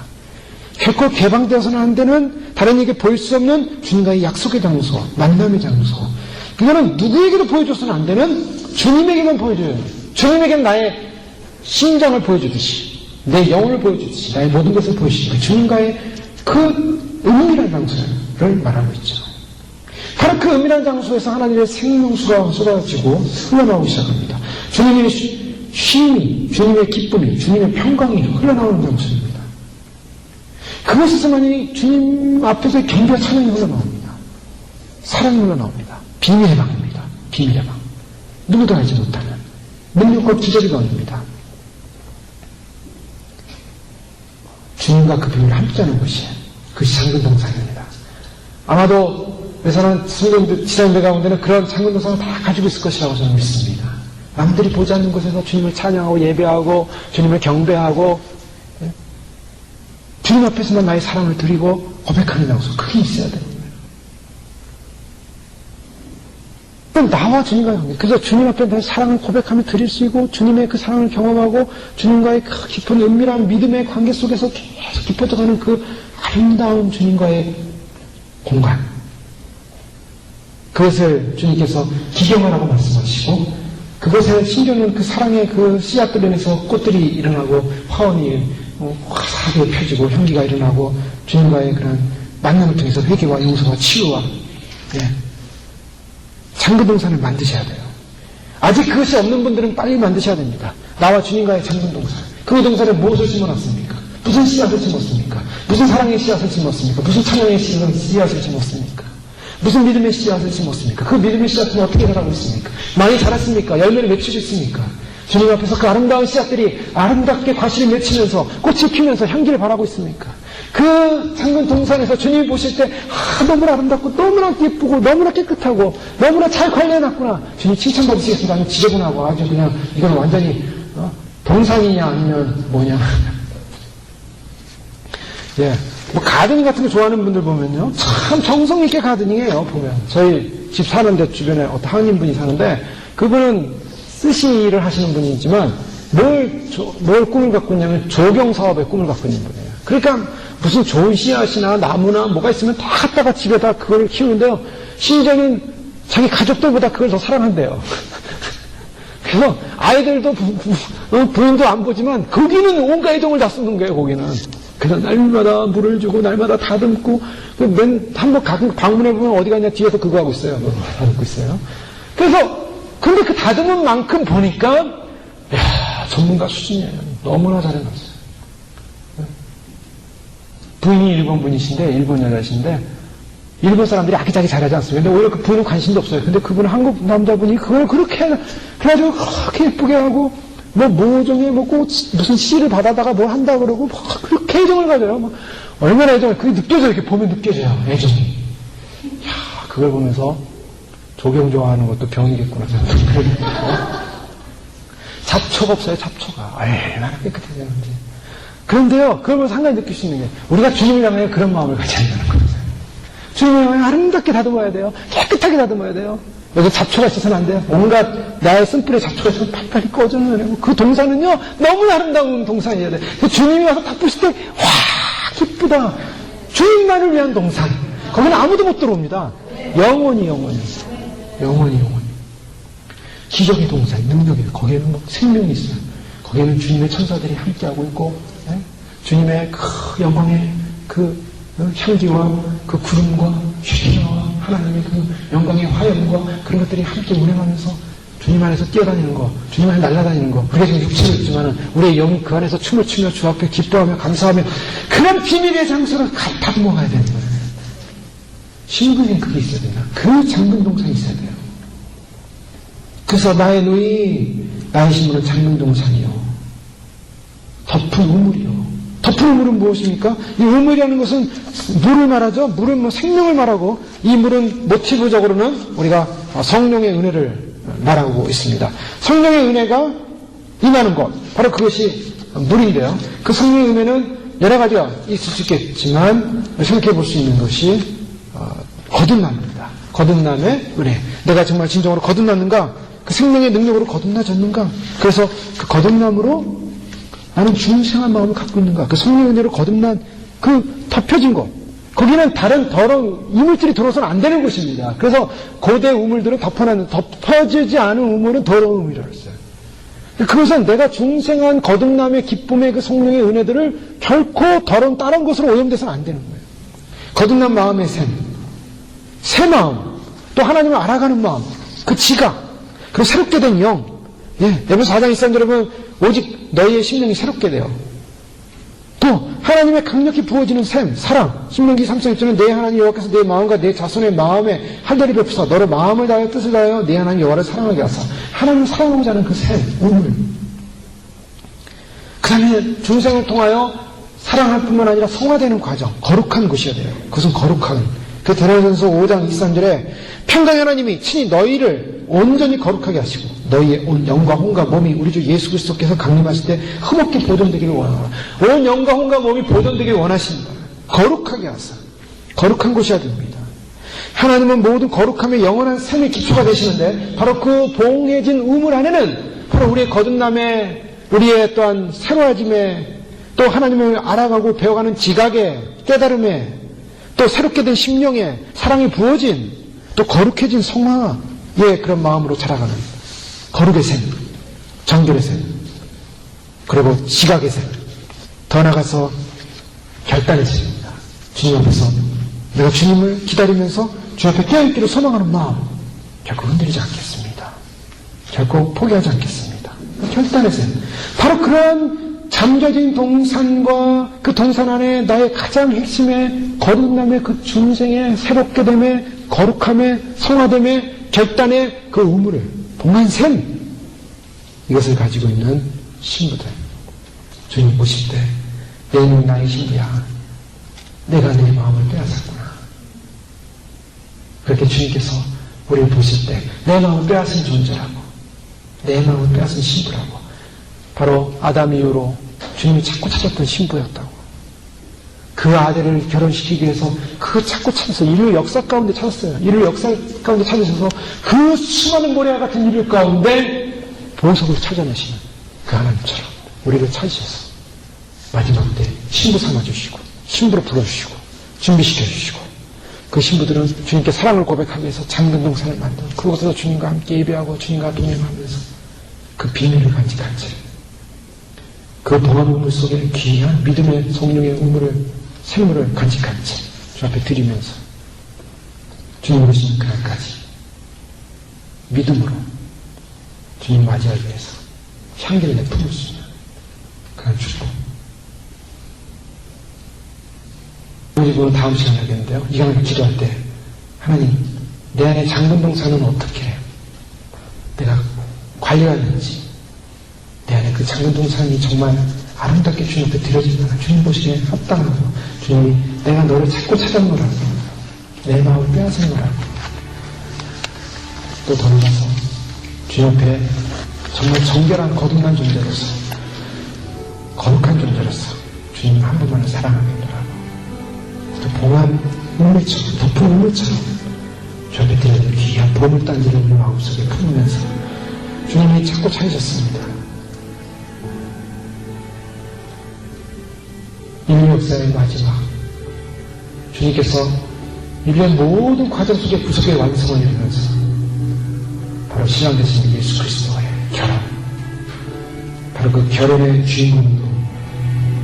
결코 개방되어서는 안 되는 다른 이에게 보일 수 없는 주님과의 약속의 장소, 만남의 장소. 그거는 누구에게도 보여줘서는 안 되는 주님에게만 보여줘요. 주님에게는 나의 심장을 보여주듯이, 내 영혼을 보여주듯이, 나의 모든 것을 보여주듯이 주님과의 그 은밀한 장소를 말하고 있죠. 바로 그 은밀한 장소에서 하나님의 생명수가 쏟아지고 흘러나오기 시작합니다. 주님의 쉼이, 주님의 기쁨이, 주님의 평강이 흘러나오는 장소입니다. 그곳에서만이 주님 앞에서 경배와 찬양이 흘러나옵니다. 사랑이 흘러나옵니다. 비밀의 방입니다. 비밀의 방. 누구도 알지 못하는 능력과 기적이 나옵니다. 주님과 그 비밀을 함께하는 것이 그것이 잠근 동산입니다. 아마도 외산한 지상들 가운데는 그런 잠근 동산을 다 가지고 있을 것이라고 저는 믿습니다. 남들이 보지 않는 곳에서 주님을 찬양하고 예배하고 주님을 경배하고 주님 앞에서만 나의 사랑을 드리고 고백하는 장소 그게 있어야 됩니다. 나와 주님과의 관계. 그래서 주님 앞에 내 사랑을 고백하며 드릴 수 있고 주님의 그 사랑을 경험하고 주님과의 그 깊은 은밀한 믿음의 관계 속에서 계속 깊어져가는 그 아름다운 주님과의 공간. 그것을 주님께서 기경하라고 말씀하시고 그것에 심겨놓은 그 사랑의 그 씨앗들로 인해서 꽃들이 일어나고 화원이 화사하게 펴지고 향기가 일어나고 주님과의 그런 만남을 통해서 회개와 용서와 치유와 장근동산을 만드셔야 돼요. 아직 그것이 없는 분들은 빨리 만드셔야 됩니다. 나와 주님과의 장근동산. 그 동산에 무엇을 심어놨습니까? 무슨 씨앗을 심었습니까? 무슨 사랑의 씨앗을 심었습니까? 무슨 찬양의 씨앗을 심었습니까? 무슨 믿음의 씨앗을 심었습니까? 그 믿음의 씨앗은 어떻게 자라고 있습니까? 많이 자랐습니까? 열매를 맺히셨습니까? 주님 앞에서 그 아름다운 씨앗들이 아름답게 과실을 맺히면서 꽃을 피우면서 향기를 발하고 있습니까? 그 장근 동산에서 주님이 보실 때 너무나 아름답고 너무나 예쁘고 너무나 깨끗하고 너무나 잘 관리해놨구나. 주님 칭찬받으시겠습니다. 아니면 지저분하고 아주 그냥 이건 완전히 동산이냐 아니면 뭐냐. 뭐 가드닝 같은 거 좋아하는 분들 보면요 참 정성 있게 가드닝해요. 보면 저희 집 사는데 주변에 어떤 한인분이 사는데 그분은 스시를 하시는 분이지만 뭘 꿈을 갖고 있냐면 조경 사업의 꿈을 갖고 있는 분이에요. 그러니까 무슨 좋은 씨앗이나 나무나 뭐가 있으면 다 갖다가 집에다 그걸 키우는데요. 심지어는 자기 가족들보다 그걸 더 사랑한대요. 그래서 아이들도 부인도 안 보지만 거기는 온갖 애정을 다 쓰는 거예요. 거기는. 그래서 날마다 물을 주고 날마다 다듬고 한번 가끔 방문해보면 어디 갔냐 뒤에서 그거 하고 있어요. 다듬고 있어요. 그래서 근데 그 다듬은 만큼 보니까 전문가 수준이에요. 너무나 잘해놨어요. 부인이 일본 분이신데 일본 여자신데 일본 사람들이 아기자기 잘하지 않습니다. 근데 오히려 그 부인은 관심도 없어요. 근데 그분은 한국 남자분이 그걸 그렇게 그래가지고 그렇게 예쁘게 하고 뭐 모종에 뭐 꽃 무슨 씨를 받아다가 뭘 한다 그러고 그렇게 애정을 가져요. 얼마나 애정을 그게 느껴져요. 이렇게 보면 느껴져요. 애정이. 그걸 보면서 조경 좋아하는 것도 병이겠구나. 잡초가 없어요. 잡초가 얼마나 깨끗해야 되는지. 그런데요, 그걸 보면서 한 가지 느낄 수 있는 게 우리가 주님을 향해 그런 마음을 가져야 되는 거예요. 주님을 향해 아름답게 다듬어야 돼요. 깨끗하게 다듬어야 돼요. 여기 잡초가 있어서는 안 돼요. 온갖 나의 쓴뿌리에 잡초가 있으면 빨리빨리 꺼져내고 그 동산은요 너무 아름다운 동산이어야 돼. 주님이 와서 딱 보실 때 와 기쁘다. 주님만을 위한 동산. 거기는 아무도 못 들어옵니다. 영원히 기적의 동산, 능력이 거기에는 뭐 생명이 있어요. 거기에는 주님의 천사들이 함께하고 있고 주님의 그 영광의 그 향기와 그 구름과 휘저와 하나님의 그 영광의 화염과 그런 것들이 함께 운행하면서 주님 안에서 뛰어다니는 거, 주님 안에 날아다니는 거. 우리가 지금 육체는 있지만 우리의 영이 그 안에서 춤을 추며 주 앞에 기뻐하며 감사하며 그런 비밀의 장소를 다듬어 가야 되는 거예요. 신부인 그게 있어야 된다. 그 장근동산이 있어야 돼요. 그래서 나의 누이, 나의 신부는 장근동산이요. 덮은 우물이요. 덮은 우물은 무엇입니까? 이 우물이라는 것은 물을 말하죠. 물은 뭐 생명을 말하고 이 물은 모티브적으로는 우리가 성령의 은혜를 말하고 있습니다. 성령의 은혜가 임하는 것, 바로 그것이 물인데요. 그 성령의 은혜는 여러 가지가 있을 수 있겠지만 생각해 볼 수 있는 것이 거듭남입니다. 거듭남의 은혜. 내가 정말 진정으로 거듭났는가? 그 생명의 능력으로 거듭나졌는가? 그래서 그 거듭남으로 나는 중생한 마음을 갖고 있는가? 그 성령의 은혜로 거듭난 그 덮여진 것. 거기는 다른 더러운 이물질이 들어서는 안 되는 곳입니다. 그래서 고대 우물들은 덮어지지 않은 우물은 더러운 우물이라고 했어요. 그것은 내가 중생한 거듭남의 기쁨의 그 성령의 은혜들을 결코 더러운 다른 것으로 오염돼서는 안 되는 거예요. 거듭난 마음의 새 마음, 또 하나님을 알아가는 마음, 그 지각, 그리고 새롭게 된 영. 에베소 4장 1절 여러분, 오직 너희의 심령이 새롭게 돼요. 또 하나님의 강력히 부어지는 샘, 사랑. 신명기 3장 1절은 내 하나님 여호와께서 내 마음과 내 자손의 마음에 할례를 베푸사 너를 마음을 다하여 뜻을 다하여 내 하나님 여호와를 사랑하게 하사. 하나님을 사랑하고자 하는 그 샘, 우물. 그 다음에 중생을 통하여 사랑할 뿐만 아니라 성화되는 과정, 거룩한 것이어야 돼요. 그것은 거룩한. 그 데살로니가전서 5장 23절에 평강의 하나님이 친히 너희를 온전히 거룩하게 하시고 너희의 온 영과 혼과 몸이 우리 주 예수 그리스도께서 강림하실 때 흠없게 보존되기를 원하노라. 온 영과 혼과 몸이 보존되기를 원하신다. 거룩하게 하사. 거룩한 곳이어야 됩니다. 하나님은 모든 거룩함의 영원한 삶의 기초가 되시는데 바로 그 봉해진 우물 안에는 바로 우리의 거듭남에, 우리의 또한 새로워짐에, 또 하나님을 알아가고 배워가는 지각에, 깨달음에, 또 새롭게 된 심령에 사랑이 부어진, 또 거룩해진 성화의 그런 마음으로 자라가는 거룩의 샘, 정결의 샘, 그리고 지각의 샘, 더 나아가서 결단의 샘입니다. 주님 앞에서 내가 주님을 기다리면서 주 앞에 깨어있기를 소망하는 마음 결코 흔들리지 않겠습니다. 결코 포기하지 않겠습니다. 결단의 샘, 바로 그런 잠겨진 동산과 그 동산 안에 나의 가장 핵심의 거듭남의 그 중생의 새롭게 됨의 거룩함의 성화됨의 결단의 그 우물을 봉한 샘, 이것을 가지고 있는 신부들, 주님 보실 때 내 이는 나의 신부야, 내가 내 마음을 빼앗았구나. 그렇게 주님께서 우리를 보실 때 내 마음을 빼앗은 존재라고, 내 마음을 빼앗은 신부라고, 바로 아담 이후로 주님이 자꾸 찾았던 신부였다고. 그 아들을 결혼시키기 위해서 그 자꾸 찾아서 인류 역사 가운데 찾았어요. 인류 역사 가운데 찾으셔서 그 수많은 모래와 같은 인류 가운데 보석을 찾아내시는 그 하나님처럼 우리를 찾으셔서 마지막 때 신부 삼아주시고 신부로 불러주시고 준비시켜주시고, 그 신부들은 주님께 사랑을 고백하기 위해서 작은 동산을 만들고 그곳에서 주님과 함께 예배하고 주님과 동행하면서 그 비밀을 간직한 채 그 봉한 우물 속에 귀한 믿음의 성령의 우물을, 생물을 간직한 채 주 앞에 드리면서 주님 오시는 그날까지 믿음으로 주님 맞이하기 위해서 향기를 내뿜을 수 있는 그런 축복. 그리고 다음 시간에 하겠는데요. 이 강을 기도할 때 하나님, 내 안에 장근동산은 어떻게 해요? 내가 관리해야 되는지, 내 안에 그 장근동산이 정말 아름답게 주님 앞에 드려지면 주님 보시기에 합당하고, 주님이 내가 너를 자꾸 찾은 거라고, 내 마음을 빼앗은 거라고, 또 더 나아가서 주님 앞에 정말 정결한 거듭난 존재로서, 거룩한 존재로서 주님 한 분만을 사랑하겠노라고, 또 봉한 우물처럼, 덮은 우물처럼 주 앞에 드리는 귀한 보물단지를 우리 마음속에 품으면서 주님이 자꾸 찾으셨습니다. 인류 역사의 마지막, 주님께서 인류의 모든 과정 속에 구속의 완성을 이루면서 바로 신랑 되신 예수 그리스도와의 결혼, 바로 그 결혼의 주인공도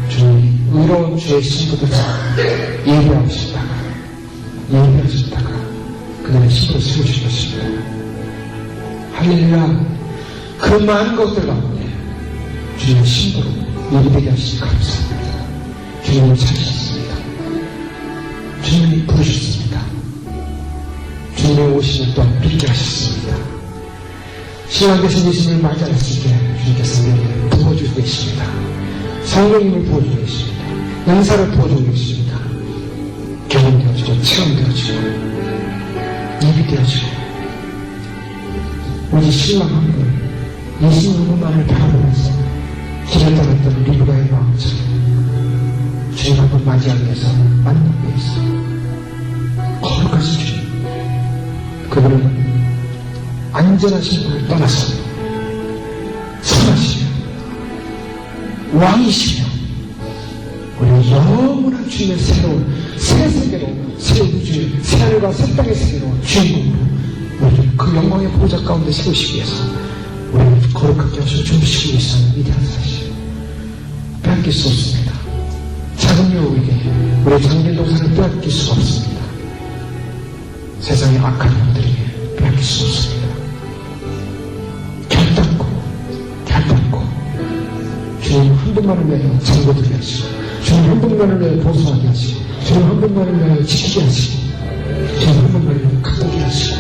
주님이 의로운 주의 신부들을 예배하셨다가 그날의 신부를 세우신 것입니다. 할렐루야. 그 많은 것들 가운데 주님의 신부로 예배되게 하시니 감사합니다. 주님을 찾으셨습니다. 주님이 부르셨습니다. 주님의 오심을 또한 믿게 하셨습니다. 신랑 되신 예수님을 맞이하셨을 때 주님께서 우리에게 부어주고 계십니다. 성령님을 부어주고 계십니다. 은사를 부어주고 계십니다. 경험되어지고 체험되어지고 입이 되어지고, 우리 신랑 한 분, 예수님 한 분만을 바라보면서 길을 떠났던 리브가의 마음처럼 주님 한 번 맞이하기 위해서 만나기 위해서 거룩하신 주님, 그분은 안전하신 분을 떠나서 선하시며 왕이시며 우리 영원한 주님의 새로운 새 세계로, 새 우주, 새 하늘과 새 땅의 세계로 주인공으로 우리를 그 영광의 보좌 가운데 세우시기 위해서 우리를 거룩하게 하시고 준비시키고 계시는 위대한 사실, 빼앗길 수 없습니다. 작은 여우에게 우리의 장긴 동산을 빼앗길 수가 없습니다. 세상의 악한 영들에게 빼앗길 수 없습니다. 결단코 주님 한 분만을 위하여 장고들게 하시고, 주님 한 분만을 위하여 보수하게 하시고, 주님 한 분만을 위하여 지키게 하시고, 주님 한 분만을 위하여 극복게 하시고,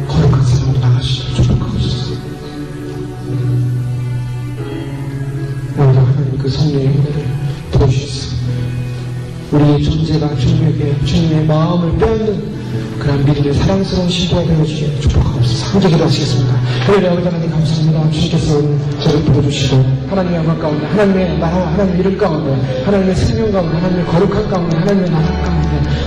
거룩한 삶으로 나가시고 축복하옵소서. 오늘도 하나님 그 성령의 은혜를 부어주셔서 우리의 존재가 주님에게 주님의 마음을 빼앗는 그런 믿음의 사랑스러운 신부가 되어주기를 축복하옵소서. 함께 기도하시겠습니다. 그래, 아버지 하나님 감사합니다. 주님께서 오늘 저를 부어주시고 하나님의 영광 가운데, 하나님의 나라와 하나님의 이름 가운데, 하나님의 생명 가운데, 하나님의 거룩한 가운데, 하나님의 나라 가운데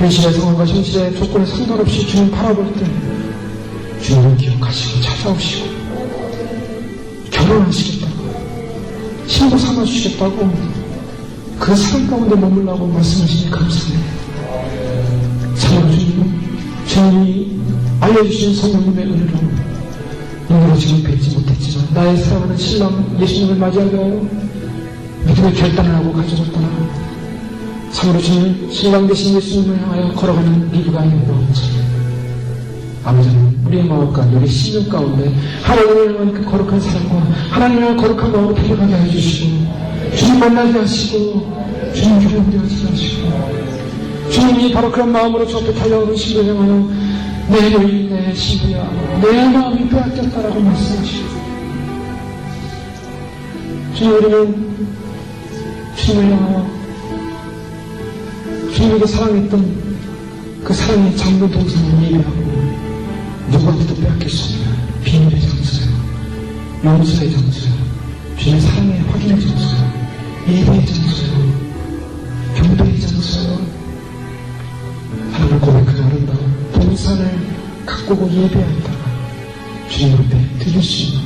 현실의 상황과 현실의 조건에 상관없이 주님 바라볼 때 주님을 기억하시고 찾아오시고 결혼하시겠다고 신부 삼아주시겠다고 그 사랑 가운데 머물라고 말씀하시니 감사합니다. 참으로 주님이 알려주신 성령님의 은혜로 오늘은 지금 뵙지 못했지만 나의 사랑하는 신랑 예수님을 맞이하게 하여 믿음의 결단을 하고 가져졌다나 참으로 주님 신랑 되신 예수님을 향하여 걸어가는 리브가 있는 가운데 아버지는 우리의 마음 가운데 우리 심령 가운데 하나님을 향한 그 거룩한 사랑과 하나님을 향한 거룩한 마음을 달려가게 해주시고 주님 만나게 하시고 주님 경험되게 하시고 주님이 바로 그런 마음으로 주 앞에 달려오는 신부를 향하여 내 노인 내 신부야 내 마음이 빼앗겼다라고 말씀하시고 주님 우리는 주님을 향하여 주님에게 사랑했던 그 사랑의 장로 동생을 예배하고 누구한테도 빼앗길 수 없는 비밀의 장소요 용서의 장소요 주님의 사랑의 확인의 장소요 예배의 장소요 경배의 장소요 하나님을 고백하는 아름다운 봉산을 가꾸고 예배하다가 주님 앞에 드릴 수 있는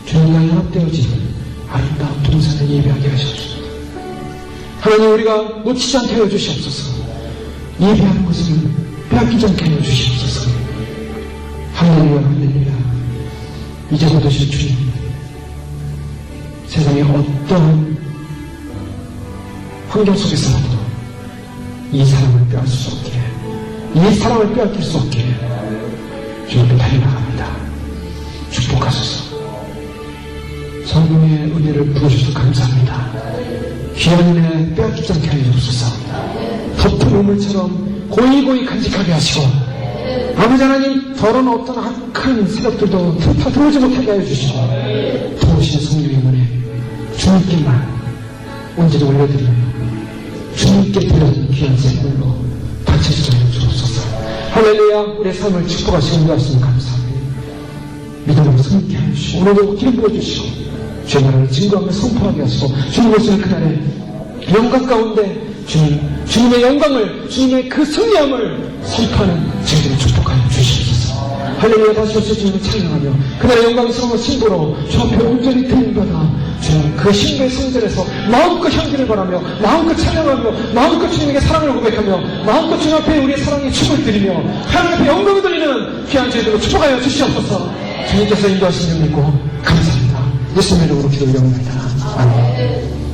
주님과 연합되어지는 아름다운 봉산을 예배하게 하셨습니다. 하나님 우리가 놓치지 않게 해주시옵소서. 예배하는 것을 빼앗기지 않게 해주시옵소서. 할렐루야 할렐루야. 이제 곧 오실 주님 세상의 어떤 환경 속에서라도 이 사랑을 빼앗을 수 없기에 이 사랑을 빼앗길 수 없기에 주님께 달려나갑니다. 축복하소서. 성령의 은혜를 부어주셔서 감사합니다. 귀한 은혜 빼앗기지 않게 해주옵소서. 덮은 우물처럼 고이고이 간직하게 하시고 아버지 하나님 더러운 어떤 악한 세력들도 틈타 들어오지 못하게 해주시고 도우시는 성령의 은혜 주님께만 온전히 올려드리며 주님께 드려진 귀한 선물로 바쳐지게 해주옵소서. 할렐루야. 우리의 삶을 축복하시고 인도하시니 감사합니다. 믿음으로 승리케 해주시고 오늘도 기름 부어주시고 주의 나라를 증거하며 선포하게 하시고 주님 오시는 그날에 영광 가운데 주님의 영광을 주님의 그 승리함을 선포하는 저희들을 축복하여 주시옵소서. 할렐루야. 다시 오실 주님을 찬양하며 그날의 영광스러운 신부로 주 앞에 온전히 드림받아 주님 그 신부의 성전에서 마음껏 향기를 바라며 마음껏 찬양하며 마음껏 주님에게 사랑을 고백하며 마음껏 주님 앞에 우리의 사랑의 춤을 드리며 하나님 앞에 영광을 돌리는 귀한 저희들로 축복하여 주시옵소서. 주님께서 인도하신 줄 믿고 감사합니다. 예수님의 이름으로 기도 올려옵니다. 아멘.